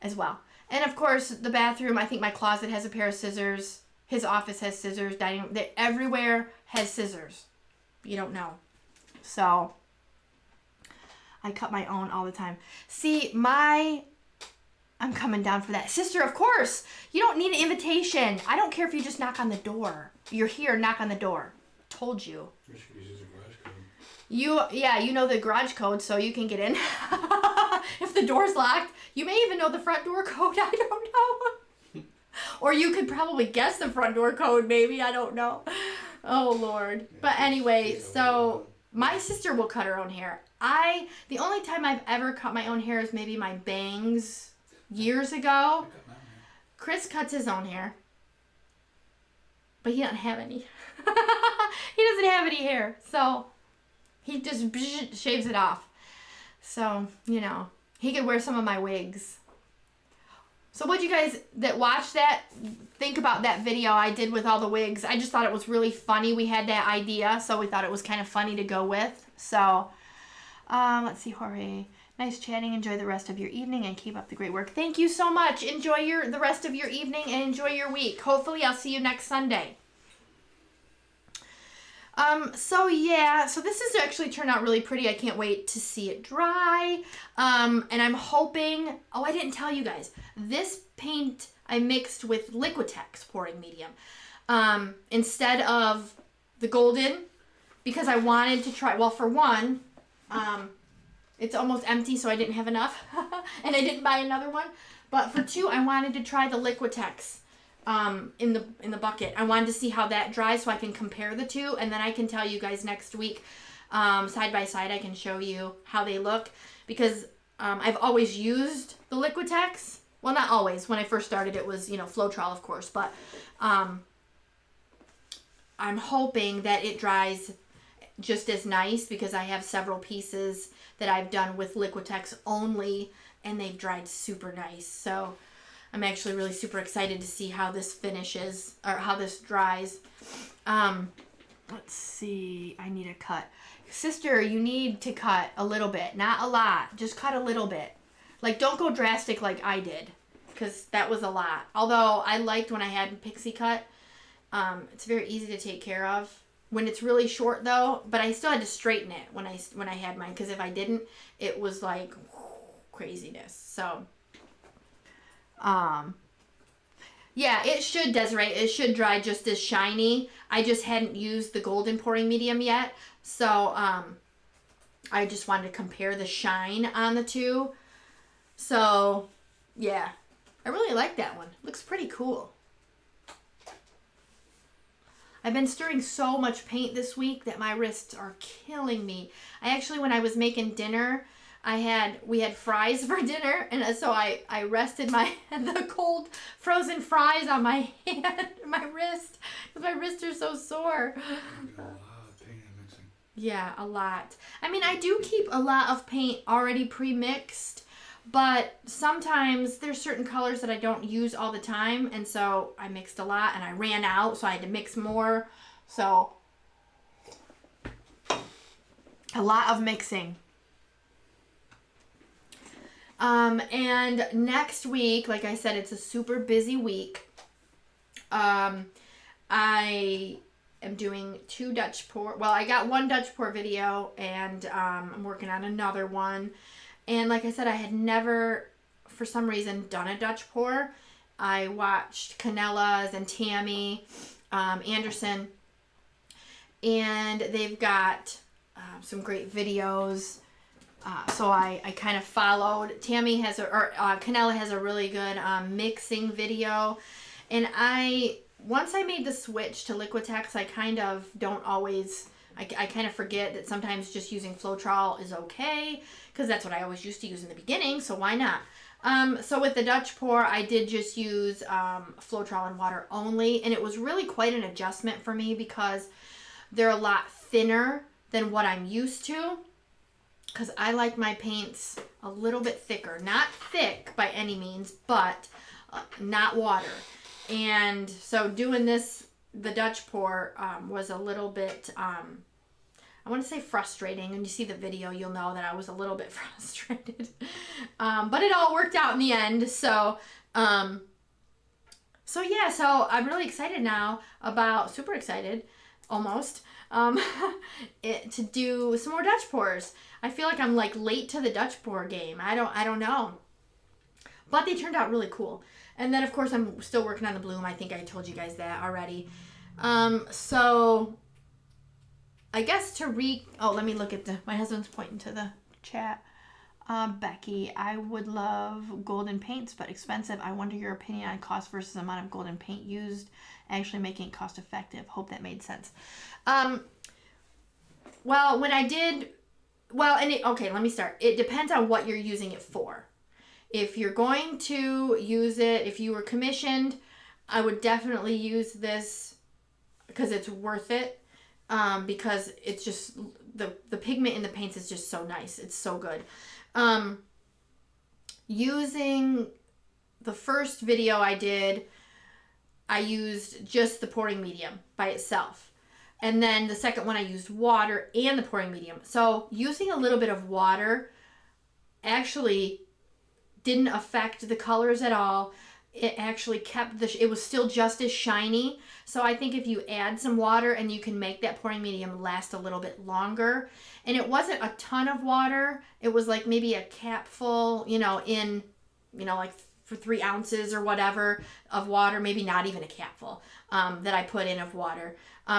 as well. And of course, the bathroom, I think my closet has a pair of scissors. His office has scissors. Dining room, everywhere has scissors. You don't know. So I cut my own all the time. See, I'm coming down for that. Sister, of course. You don't need an invitation. I don't care if you just knock on the door. You're here, knock on the door. Told you. You should use a garage code. You know the garage code, so you can get in. If the door's locked, you may even know the front door code. I don't know. Or you could probably guess the front door code, maybe. I don't know. Oh, Lord. Yeah, But anyway, she's so my sister will cut her own hair. The only time I've ever cut my own hair is maybe my bangs years ago. I cut my own hair. Chris cuts his own hair. But he doesn't have any. He doesn't have any hair. So he just shaves it off. So, you know, he could wear some of my wigs. So what you guys that watch that think about that video I did with all the wigs? I just thought it was really funny. We had that idea, so we thought it was kind of funny to go with. So, let's see, Jorge. Nice chatting. Enjoy the rest of your evening and keep up the great work. Thank you so much. Enjoy the rest of your evening and enjoy your week. Hopefully I'll see you next Sunday. So yeah, so this has actually turned out really pretty. I can't wait to see it dry. And I'm hoping, oh, I didn't tell you guys, this paint I mixed with Liquitex pouring medium, instead of the golden, because I wanted to try, well, for one, it's almost empty, so I didn't have enough, and I didn't buy another one, but for two, I wanted to try the Liquitex. In the bucket. I wanted to see how that dries so I can compare the two, and then I can tell you guys next week, side by side, I can show you how they look, because I've always used the Liquitex. Well, not always. When I first started, it was, Floetrol, of course, but I'm hoping that it dries just as nice, because I have several pieces that I've done with Liquitex only, and they've dried super nice. So I'm actually really super excited to see how this finishes, or how this dries. Let's see. I need a cut. Sister, you need to cut a little bit. Not a lot. Just cut a little bit. Like, don't go drastic like I did, because that was a lot. Although, I liked when I had pixie cut. It's very easy to take care of. When it's really short, though, but I still had to straighten it when I had mine, because if I didn't, it was like craziness. So yeah, it should, Desiree, it should dry just as shiny. I just hadn't used the golden pouring medium yet, so I just wanted to compare the shine on the two. So yeah, I really like that one. Looks pretty cool. I've been stirring so much paint this week that my wrists are killing me. I actually, when I was making dinner, we had fries for dinner, and so I rested the cold frozen fries on my hand, my wrist, because my wrists are so sore. A lot of paint and mixing. Yeah, a lot. I mean, I do keep a lot of paint already pre-mixed, but sometimes there's certain colors that I don't use all the time, and so I mixed a lot, and I ran out, so I had to mix more. So a lot of mixing. And next week, like I said, it's a super busy week. I am doing 2 Dutch pour. Well, I got 1 Dutch pour video, and I'm working on another one. And like I said, I had never, for some reason, done a Dutch pour. I watched Canella's and Tammy Anderson, and they've got some great videos. So I kind of followed. Tammy has Canella has a really good mixing video, and once I made the switch to Liquitex, I kind of don't always. I kind of forget that sometimes just using Floetrol is okay, because that's what I always used to use in the beginning. So why not? So with the Dutch pour, I did just use Floetrol and water only, and it was really quite an adjustment for me, because they're a lot thinner than what I'm used to. Because I like my paints a little bit thicker. Not thick by any means, but not water. And so doing the Dutch pour, was a little bit, I want to say frustrating. And you see the video, you'll know that I was a little bit frustrated. But it all worked out in the end. So yeah, so I'm really excited now super excited, almost, to do some more Dutch pours. I feel like I'm like late to the Dutch pour game. I don't know. But they turned out really cool. And then of course I'm still working on the bloom. I think I told you guys that already. So I guess let me look at my husband's pointing to the chat. Becky, I would love golden paints, but expensive. I wonder your opinion on cost versus amount of golden paint used, actually making it cost effective. Hope that made sense. Well, when I did, okay, let me start. It depends on what you're using it for. If you're going to use it, if you were commissioned, I would definitely use this because it's worth it. Because it's just, the pigment in the paints is just so nice. It's so good. Using the first video I did, I used just the pouring medium by itself. And then the second one I used water and the pouring medium. So using a little bit of water actually didn't affect the colors at all. It actually kept it was still just as shiny. So I think if you add some water and you can make that pouring medium last a little bit longer. And it wasn't a ton of water. It was like maybe a cap full, like for 3 ounces or whatever of water, maybe not even a cap full that I put in of water.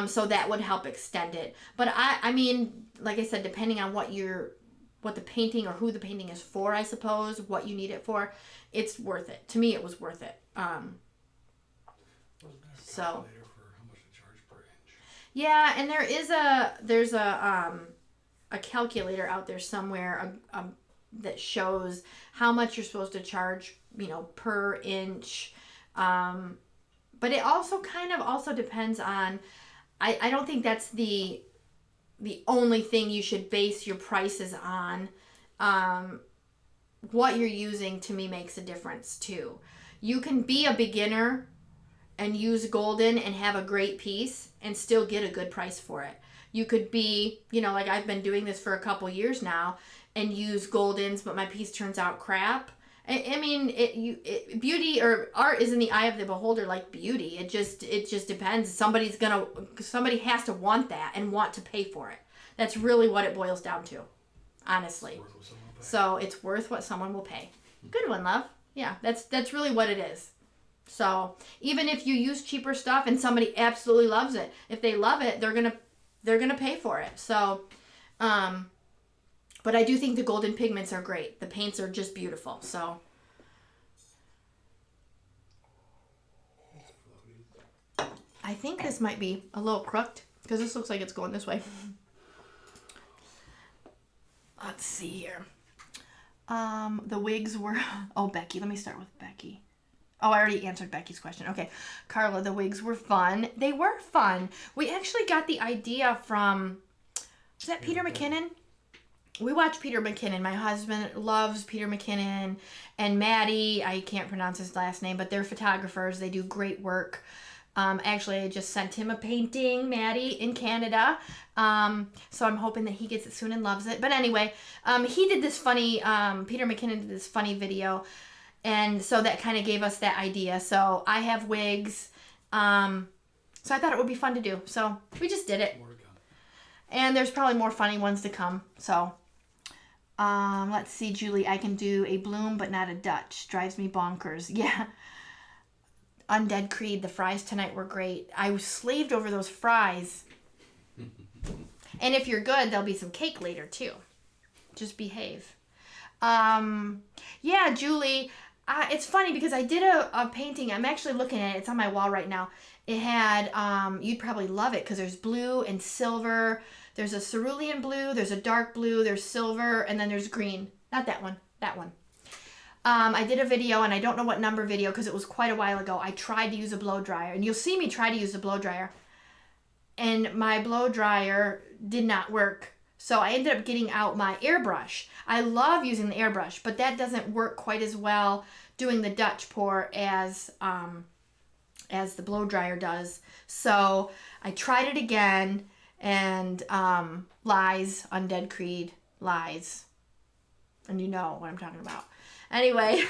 So that would help extend it. But I mean, like I said, depending on what the painting or who the painting is for, I suppose, what you need it for, it's worth it. To me, it was worth it. So. For how much to charge per inch? Yeah, and there's a calculator out there somewhere that shows how much you're supposed to charge, per inch. But it also kind of also depends on. I don't think that's the only thing you should base your prices on. What you're using, to me, makes a difference too. You can be a beginner and use golden and have a great piece and still get a good price for it. You could be, like I've been doing this for a couple years now and use goldens, but my piece turns out crap. I mean, beauty or art is in the eye of the beholder, like beauty. It just depends. Somebody has to want that and want to pay for it. That's really what it boils down to, honestly. So it's worth what someone will pay. Good one, love. Yeah, that's really what it is. So even if you use cheaper stuff and somebody absolutely loves it, if they love it, they're gonna pay for it. So, but I do think the golden pigments are great. The paints are just beautiful. So. I think this might be a little crooked because this looks like it's going this way. Let's see here. The wigs were... Oh, Becky. Let me start with Becky. Oh, I already answered Becky's question. Okay. Carla, the wigs were fun. They were fun. We actually got the idea from... Is that Peter McKinnon? We watch Peter McKinnon. My husband loves Peter McKinnon. And Maddie, I can't pronounce his last name, but they're photographers. They do great work. Actually, I just sent him a painting, Maddie, in Canada. So I'm hoping that he gets it soon and loves it. But anyway, he did this funny, Peter McKinnon did this funny video. And so that kind of gave us that idea. So I have wigs. So I thought it would be fun to do. So we just did it. And there's probably more funny ones to come. So let's see, Julie. I can do a bloom, but not a Dutch. Drives me bonkers. Yeah. Undead Creed, the fries tonight were great. I was slaved over those fries. And if you're good, there'll be some cake later too. Just behave. Yeah, Julie, it's funny because I did a painting. I'm actually looking at it. It's on my wall right now. It had, you'd probably love it because there's blue and silver. There's a cerulean blue. There's a dark blue. There's silver. And then there's green. Not that one. That one. I did a video, and I don't know what number video because it was quite a while ago. I tried to use a blow dryer, and you'll see me try to use a blow dryer. And my blow dryer did not work. So I ended up getting out my airbrush. I love using the airbrush, but that doesn't work quite as well doing the Dutch pour as the blow dryer does. So I tried it again, and lies, Undead Creed, lies. And you know what I'm talking about. Anyway,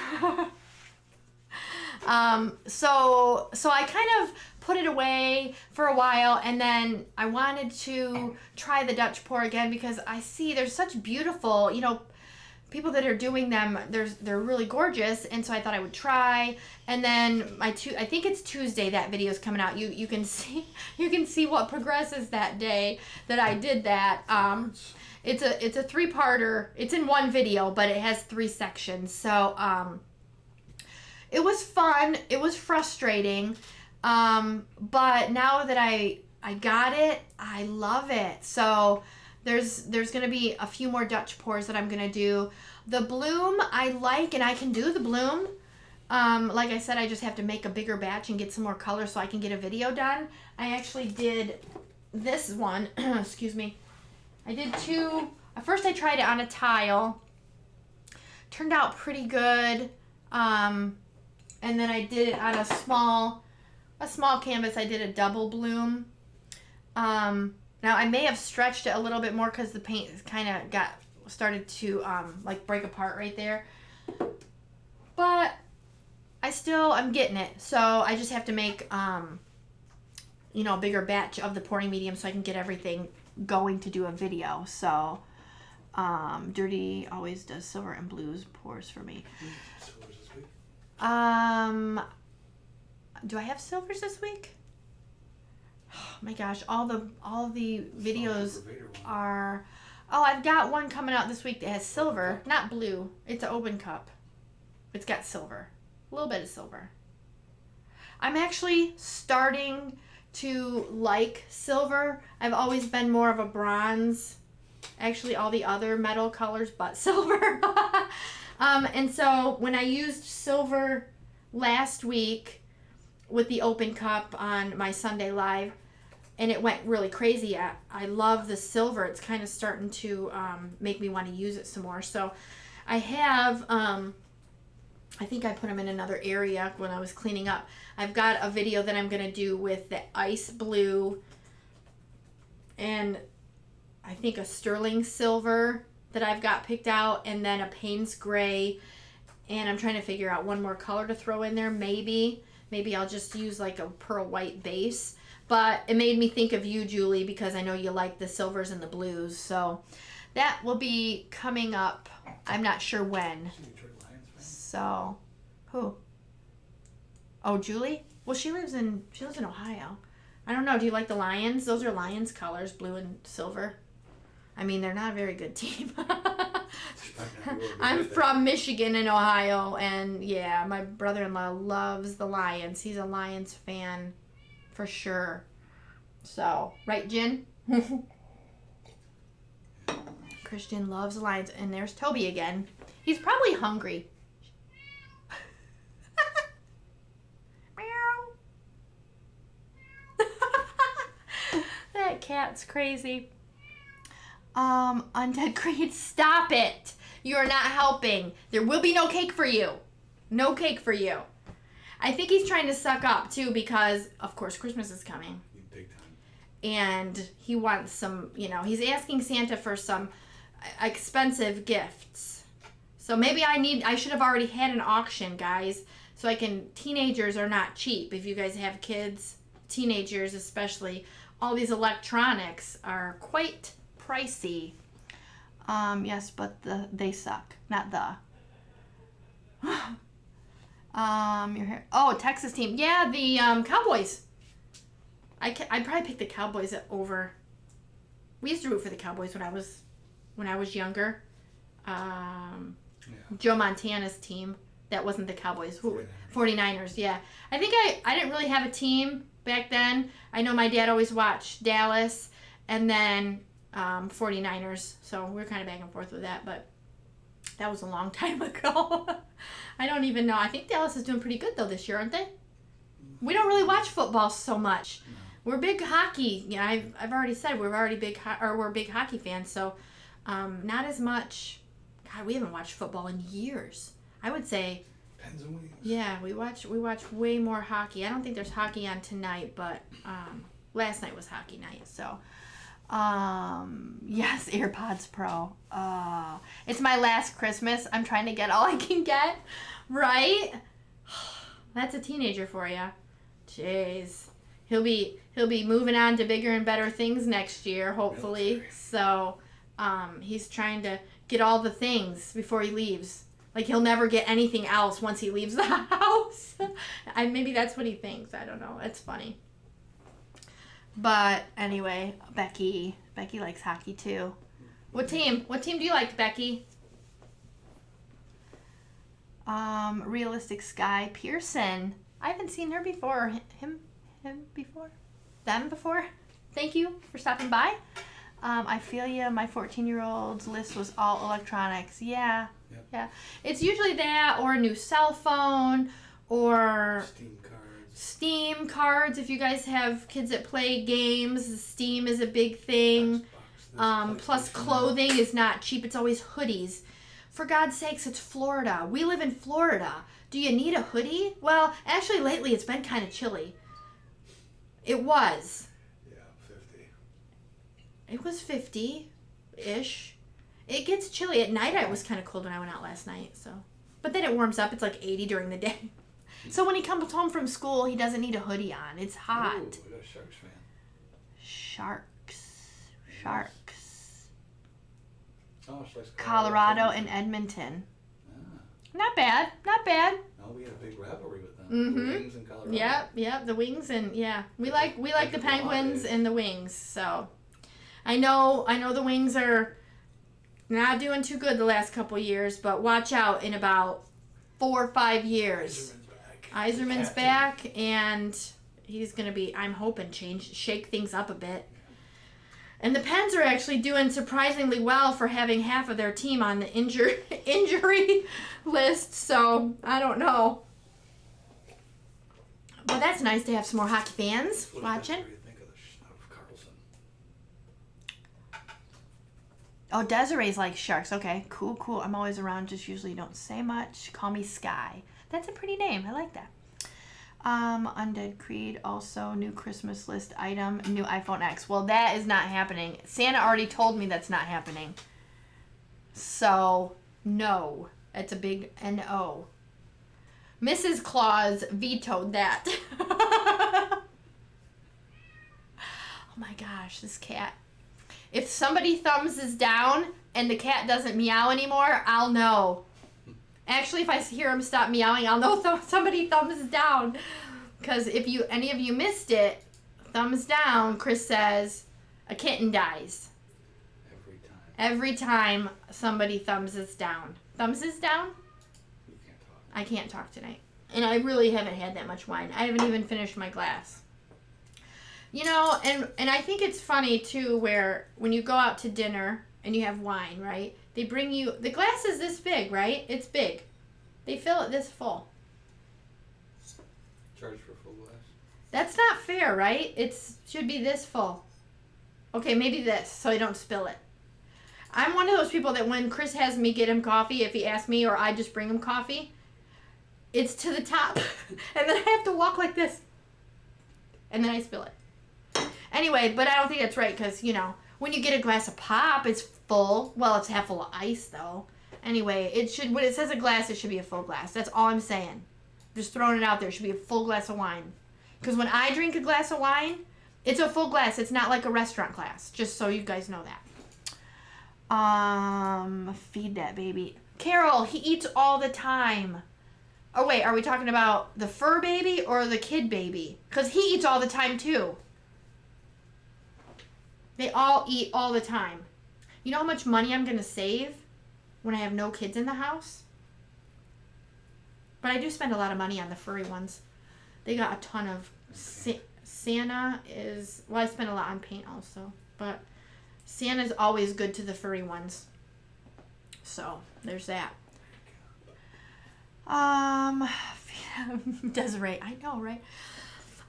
so I kind of put it away for a while, and then I wanted to try the Dutch pour again because I see there's such beautiful, people that are doing them. They're really gorgeous, and so I thought I would try. And then I think it's Tuesday that video is coming out. You can see what progresses that day that I did that. it's a three-parter. It's in one video, but it has 3 sections. So it was fun. It was frustrating. But now that I got it, I love it. So there's going to be a few more Dutch pours that I'm going to do. The bloom I like, and I can do the bloom. Like I said, I just have to make a bigger batch and get some more color so I can get a video done. I actually did this one. Excuse me. I did 2. At first I tried it on a tile. Turned out pretty good. And then I did it on a small canvas. I did a double bloom. Now I may have stretched it a little bit more because the paint kind of started to like break apart right there. But I'm getting it. So I just have to make you know, a bigger batch of the pouring medium so I can get everything going to do a video. So Dirty always does silver and blues pours for me. Silvers this week? Do I have silvers this week? Oh my gosh, all the videos are. Oh, I've got one coming out this week that has silver, not blue. It's an open cup. It's got silver, a little bit of silver. I'm actually starting to like silver. I've always been more of a bronze. Actually, all the other metal colors but silver. And so when I used silver last week with the open cup on my Sunday Live, and it went really crazy. I love the silver. It's kind of starting to make me want to use it some more. So I have, I think I put them in another area when I was cleaning up. I've got a video that I'm going to do with the ice blue and I think a sterling silver that I've got picked out, and then a Payne's gray, and I'm trying to figure out one more color to throw in there. Maybe I'll just use like a pearl white base. But it made me think of you, Julie, because I know you like the silvers and the blues. So that will be coming up. I'm not sure when. So, who? Oh, Julie? Well, she lives in Ohio. I don't know. Do you like the Lions? Those are Lions colors, blue and silver. I mean, they're not a very good team. I'm from Michigan and Ohio, and yeah, my brother-in-law loves the Lions. He's a Lions fan for sure. So, right, Jen? Christian loves the Lions, and there's Toby again. He's probably hungry. Meow. That cat's crazy. Undead Creed, stop it. You are not helping. There will be no cake for you. No cake for you. I think he's trying to suck up, too, because, of course, Christmas is coming. Big time. And he wants some, you know, he's asking Santa for some expensive gifts. So maybe I should have already had an auction, guys. So teenagers are not cheap. If you guys have kids, teenagers especially, all these electronics are quite pricey. Yes, but they suck, not the. You're here. Oh, Texas team. Yeah, the Cowboys. I'd probably pick the Cowboys over. We used to root for the Cowboys when I was younger. Joe Montana's team. That wasn't the Cowboys. 49ers, yeah. I think I didn't really have a team back then. I know my dad always watched Dallas and then 49ers. So we're kind of back and forth with that, but that was a long time ago. I don't even know. I think Dallas is doing pretty good though this year, aren't they? We don't really watch football so much. We're big hockey. Yeah, I've already said we're big hockey fans. So not as much. God, we haven't watched football in years. I would say. Pens and wings. Yeah, we watch way more hockey. I don't think there's hockey on tonight, but last night was hockey night. So yes, AirPods Pro. It's my last Christmas. I'm trying to get all I can get. Right? That's a teenager for you. Jeez. He'll be moving on to bigger and better things next year, hopefully. So, he's trying to get all the things before he leaves. Like, he'll never get anything else once he leaves the house. Maybe that's what he thinks. I don't know. It's funny. But anyway, Becky likes hockey too. What team? What team do you like, Becky? Realistic Sky Pearson. I haven't seen her before. Him before? Them before? Thank you for stopping by. I feel you. My 14-year-old's list was all electronics. Yeah. Yep. Yeah. It's usually that or a new cell phone or Steam cards. If you guys have kids that play games, Steam is a big thing. Plus clothing is not cheap. It's always hoodies. For God's sakes, it's Florida. We live in Florida. Do you need a hoodie? Well, actually, lately it's been kind of chilly. It was. Yeah, 50. It was 50-ish. It gets chilly. At night, it was kind of cold when I went out last night. So, but then it warms up. It's like 80 during the day. So when he comes home from school, he doesn't need a hoodie on. It's hot. Ooh, we got a Sharks fan. Sharks. Oh, she likes Colorado and Edmonton. Ah. Not bad. No, we had a big rivalry with them. Mm-hmm. The Wings and Colorado. Yep, the Wings and we like the Penguins and the Wings. So I know the Wings are not doing too good the last couple years, but watch out in about 4 or 5 years. Yzerman's back, and he's gonna be, I'm hoping, shake things up a bit. And the Pens are actually doing surprisingly well for having half of their team on the injury list, so I don't know. But that's nice to have some more hockey fans watching. What do you think of Carlson? Oh, Desiree's like Sharks. Okay, cool. I'm always around, just usually don't say much. Call me Sky. That's a pretty name. I like that. Undead Creed, also new Christmas list item, new iPhone X. Well, that is not happening. Santa already told me that's not happening. So, no. That's a big no. Mrs. Claus vetoed that. Oh my gosh, this cat. If somebody thumbs is down and the cat doesn't meow anymore, I'll know. Actually, if I hear him stop meowing, I'll know somebody thumbs down. Because if any of you missed it, thumbs down, Chris says, a kitten dies. Every time somebody thumbs is down. Thumbs is down? You can't talk. I can't talk tonight. And I really haven't had that much wine. I haven't even finished my glass. You know, and I think it's funny, too, where when you go out to dinner and you have wine, right? They bring you, the glass is this big, right? It's big. They fill it this full. Charge for full glass. That's not fair, right? It should be this full. Okay, maybe this, so I don't spill it. I'm one of those people that when Chris has me get him coffee, if he asks me or I just bring him coffee, it's to the top. And then I have to walk like this. And then I spill it. Anyway, but I don't think that's right because, you know, when you get a glass of pop, it's full. Well, it's half full of ice, though. Anyway, when it says a glass, it should be a full glass. That's all I'm saying. Just throwing it out there. It should be a full glass of wine. Because when I drink a glass of wine, it's a full glass. It's not like a restaurant glass. Just so you guys know that. Feed that baby. Carol, he eats all the time. Oh, wait. Are we talking about the fur baby or the kid baby? Because he eats all the time, too. They all eat all the time. You know how much money I'm going to save when I have no kids in the house? But I do spend a lot of money on the furry ones. They got a ton of... Santa is... Well, I spend a lot on paint also. But Santa's always good to the furry ones. So, there's that. Desiree. I know, right?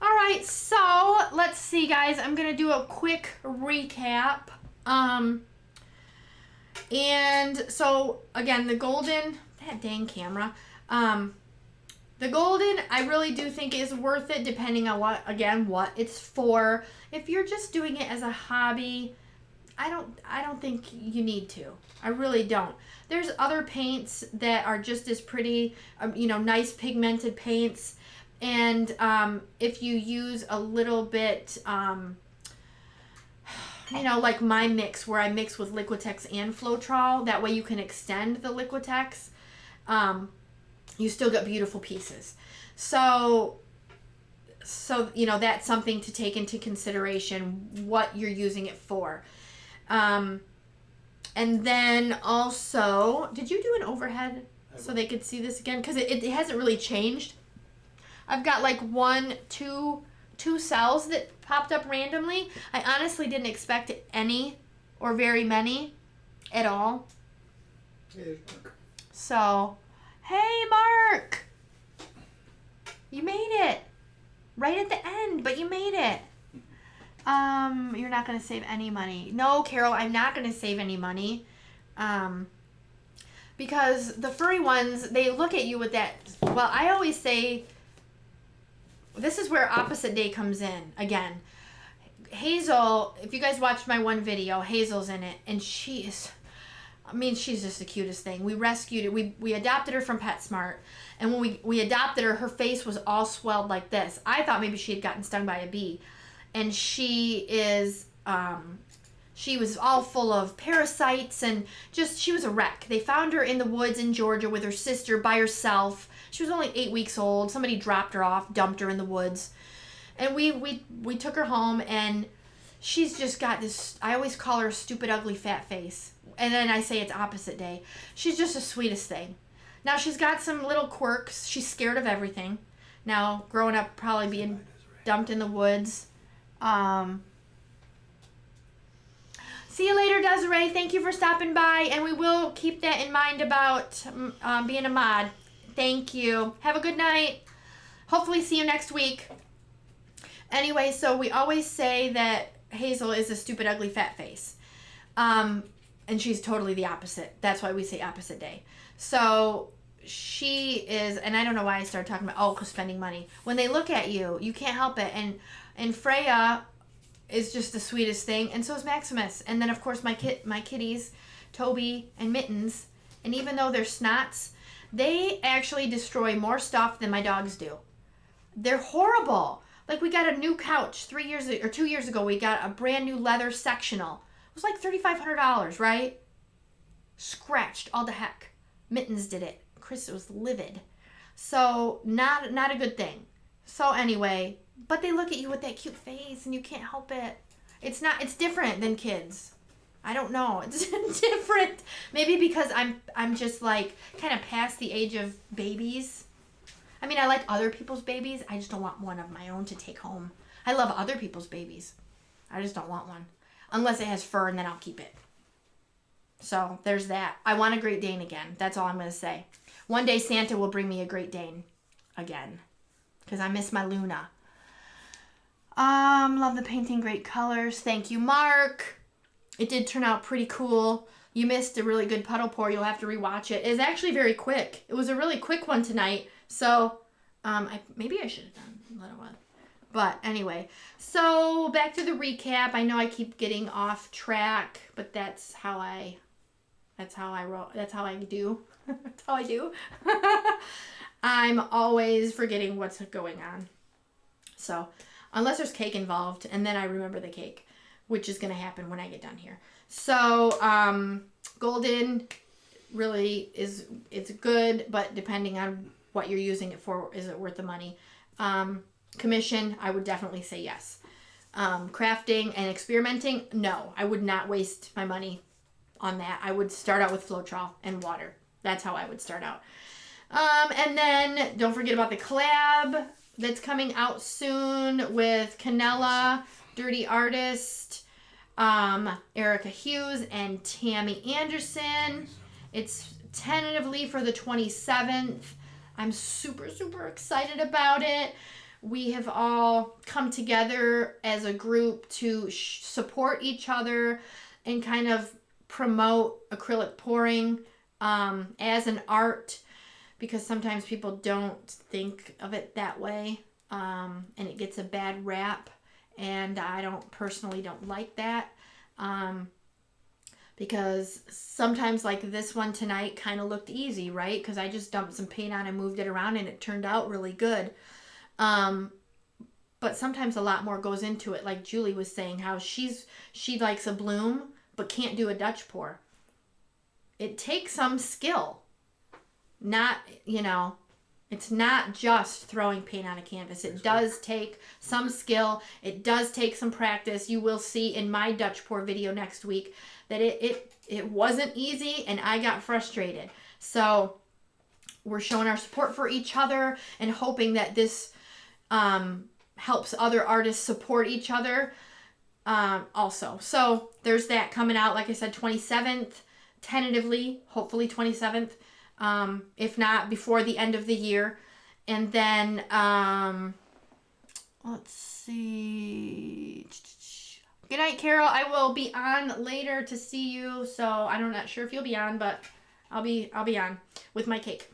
All right, so let's see, guys. I'm going to do a quick recap. And so, again, the golden... That dang camera. The golden, I really do think is worth it depending on what it's for. If you're just doing it as a hobby, I don't think you need to. I really don't. There's other paints that are just as pretty, nice pigmented paints. And if you use a little bit, like my mix where I mix with Liquitex and Floetrol, that way you can extend the Liquitex. You still get beautiful pieces. So that's something to take into consideration what you're using it for. And then also, did you do an overhead so they could see this again? Because it hasn't really changed. I've got like two cells that popped up randomly. I honestly didn't expect any or very many at all. Hey, there's Mark. So, hey, Mark. You made it. Right at the end, but you made it. You're not going to save any money. No, Carol, I'm not going to save any money. Because the furry ones, they look at you with that. Well, I always say, this is where opposite day comes in again. Hazel, if you guys watched my one video, Hazel's in it, and she's just the cutest thing. We rescued it. We adopted her from PetSmart, and when we adopted her, her face was all swelled like this. I thought maybe she had gotten stung by a bee, and she was all full of parasites, and she was a wreck. They found her in the woods in Georgia with her sister by herself. She was only 8 weeks old. Somebody dropped her off, dumped her in the woods. And we took her home, and she's just got this, I always call her a stupid, ugly, fat face. And then I say it's opposite day. She's just the sweetest thing. Now, she's got some little quirks. She's scared of everything. Now, growing up, probably being dumped in the woods. See you later, Desiree. Thank you for stopping by, and we will keep that in mind about being a mod. Thank you. Have a good night. Hopefully see you next week. Anyway, so we always say that Hazel is a stupid, ugly, fat face. And she's totally the opposite. That's why we say opposite day. So she is, and I don't know why I started talking about, because spending money. When they look at you, you can't help it. And Freya is just the sweetest thing, and so is Maximus. And then, of course, my kitties, Toby and Mittens. And even though they're snots, they actually destroy more stuff than my dogs do. They're horrible. Like, we got a new couch 2 years ago. We got a brand new leather sectional. It was like $3,500, right? Scratched all the heck. Mittens did it. Chris was livid. So, not a good thing. So, anyway, but they look at you with that cute face, and you can't help it. It's different than kids. I don't know. It's different. Maybe because I'm just like kind of past the age of babies. I mean, I like other people's babies. I just don't want one of my own to take home. I love other people's babies. I just don't want one. Unless it has fur, and then I'll keep it. So, there's that. I want a Great Dane again. That's all I'm going to say. One day, Santa will bring me a Great Dane again. Because I miss my Luna. Love the painting. Great colors. Thank you, Mark. It did turn out pretty cool. You missed a really good puddle pour. You'll have to rewatch it. It's actually very quick. It was a really quick one tonight. So, maybe I should have done another one. But anyway, so back to the recap. I know I keep getting off track, but that's how I do. That's how I do. I'm always forgetting what's going on. So, unless there's cake involved, and then I remember the cake, which is going to happen when I get done here. So, Golden really it's good, but depending on what you're using it for, is it worth the money? Commission, I would definitely say yes. Crafting and experimenting, no. I would not waste my money on that. I would start out with Floetrol and water. That's how I would start out. And then don't forget about the collab that's coming out soon with Canella, Dirty Artist, Erica Hughes, and Tammy Anderson. It's tentatively for the 27th. I'm super, super excited about it. We have all come together as a group to support each other and kind of promote acrylic pouring as an art, because sometimes people don't think of it that way, and it gets a bad rap, and I personally don't like that, because sometimes, like this one tonight, kind of looked easy, right? Because I just dumped some paint on and moved it around, and it turned out really good. But sometimes a lot more goes into it. Like Julie was saying, how she likes a bloom but can't do a Dutch pour. It takes some skill. It's not just throwing paint on a canvas. It does take some skill. It does take some practice. You will see in my Dutch pour video next week that it wasn't easy and I got frustrated. So we're showing our support for each other and hoping that this helps other artists support each other also. So there's that coming out, like I said, 27th, tentatively, hopefully 27th, if not before the end of the year. And then, let's see. Good night, Carol. I will be on later to see you. So I'm not sure if you'll be on, but I'll be on with my cake.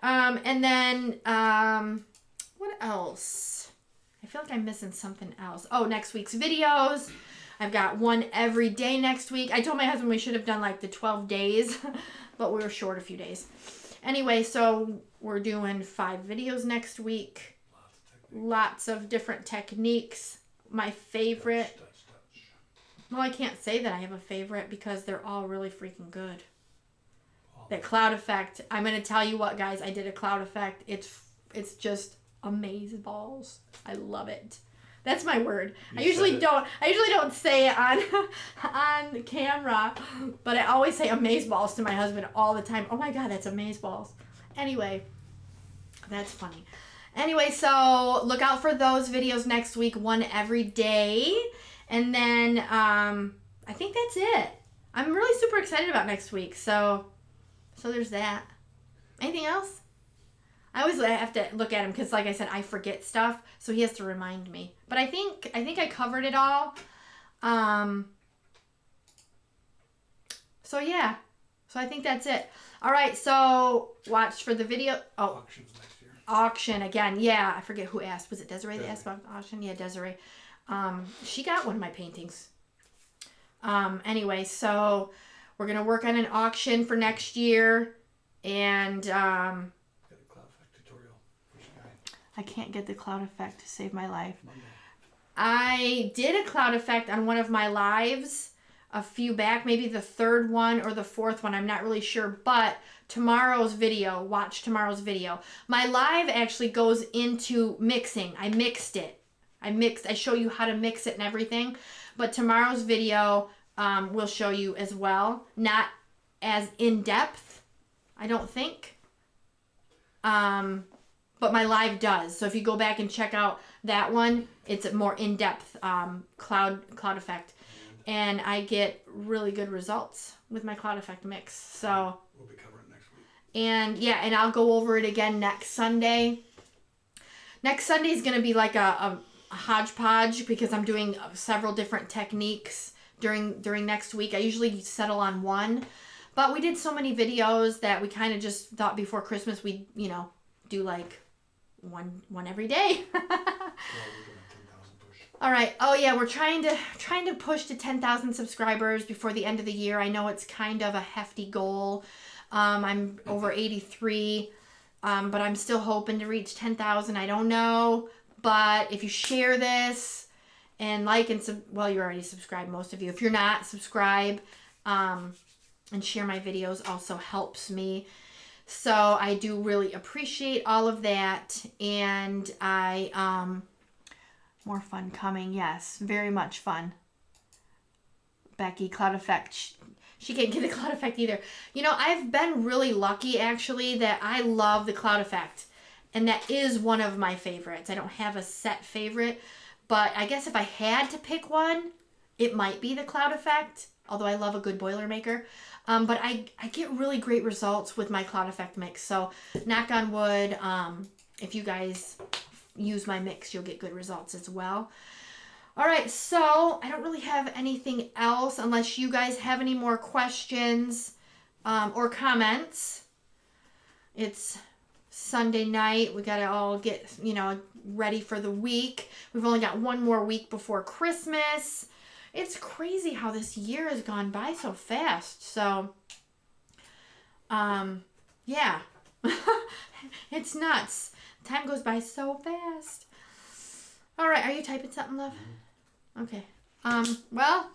And then, what else? I feel like I'm missing something else. Oh, next week's videos. I've got one every day next week. I told my husband we should have done like the 12 days, but we were short a few days. Anyway, so we're doing 5 videos next week. Lots of different techniques. My favorite. Well, I can't say that I have a favorite because they're all really freaking good. That cloud effect. I'm going to tell you what, guys. I did a cloud effect. It's just amazeballs. I love it. That's my word. I usually don't say it on the camera, but I always say amazeballs to my husband all the time. Oh my God, that's amazeballs. Anyway, that's funny. Anyway, so look out for those videos next week, one every day. And then I think that's it. I'm really super excited about next week. So there's that. Anything else? I always have to look at him because, like I said, I forget stuff, so he has to remind me. But I think I covered it all. So yeah. So I think that's it. All right. So watch for the video. Oh, Auctions next year. Auction again. Yeah, I forget who asked. Was it Desiree that asked about auction? Yeah, Desiree. She got one of my paintings. Anyway, so we're gonna work on an auction for next year, and I can't get the cloud effect to save my life. Monday. I did a cloud effect on one of my lives a few back, maybe the 3rd one or the 4th one. I'm not really sure, but tomorrow's video, watch tomorrow's video. My live actually goes into mixing. I mixed it. I show you how to mix it and everything, but tomorrow's video will show you as well. Not as in depth, I don't think. But my live does. So if you go back and check out that one, it's a more in-depth cloud effect. And I get really good results with my cloud effect mix. So we'll be covering it next week. And yeah, and I'll go over it again next Sunday. Next Sunday is going to be like a hodgepodge because I'm doing several different techniques during next week. I usually settle on one. But we did so many videos that we kind of just thought before Christmas we'd, do like one every day. Well, we're doing a 10,000 push. All right. Oh yeah, we're trying to push to 10,000 subscribers before the end of the year. I know it's kind of a hefty goal. I'm over 83, but I'm still hoping to reach 10,000. I don't know, but if you share this and like and you're already subscribed, most of you. If you're not, subscribe and share my videos also helps me. So I do really appreciate all of that, and more fun coming. Yes, very much fun. Becky, cloud effect. She can't get the cloud effect either. I've been really lucky actually that I love the cloud effect, and that is one of my favorites. I don't have a set favorite, but I guess if I had to pick one, it might be the cloud effect. Although I love a good Boilermaker. But I get really great results with my cloud effect mix. So knock on wood, if you guys use my mix, you'll get good results as well. All right, so I don't really have anything else unless you guys have any more questions or comments. It's Sunday night. We got to all get, ready for the week. We've only got one more week before Christmas. It's crazy how this year has gone by so fast. So, yeah. It's nuts. Time goes by so fast. All right. Are you typing something, love? Okay. Well,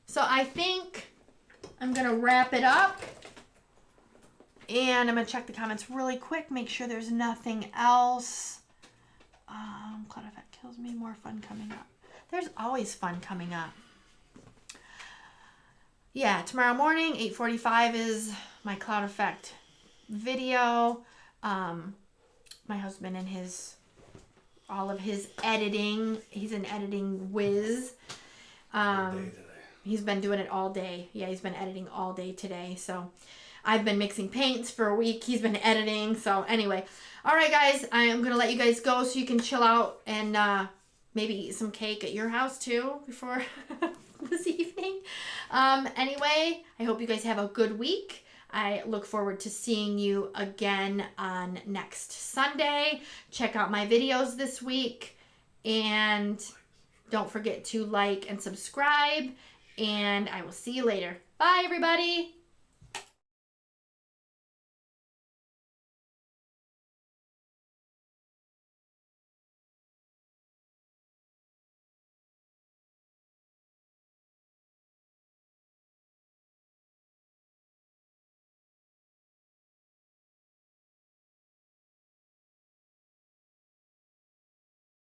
so I think I'm going to wrap it up. And I'm going to check the comments really quick. Make sure there's nothing else. Cloud effect kills me. More fun coming up. There's always fun coming up. yeah, tomorrow morning, 8:45 is my cloud effect video. My husband and all of his editing. He's an editing whiz. All day today. He's been doing it all day. Yeah, he's been editing all day today. So I've been mixing paints for a week. He's been editing. So anyway, all right, guys, I am going to let you guys go so you can chill out and maybe eat some cake at your house too before this evening. Anyway, I hope you guys have a good week. I look forward to seeing you again on next Sunday. Check out my videos this week. And don't forget to like and subscribe. And I will see you later. Bye, everybody.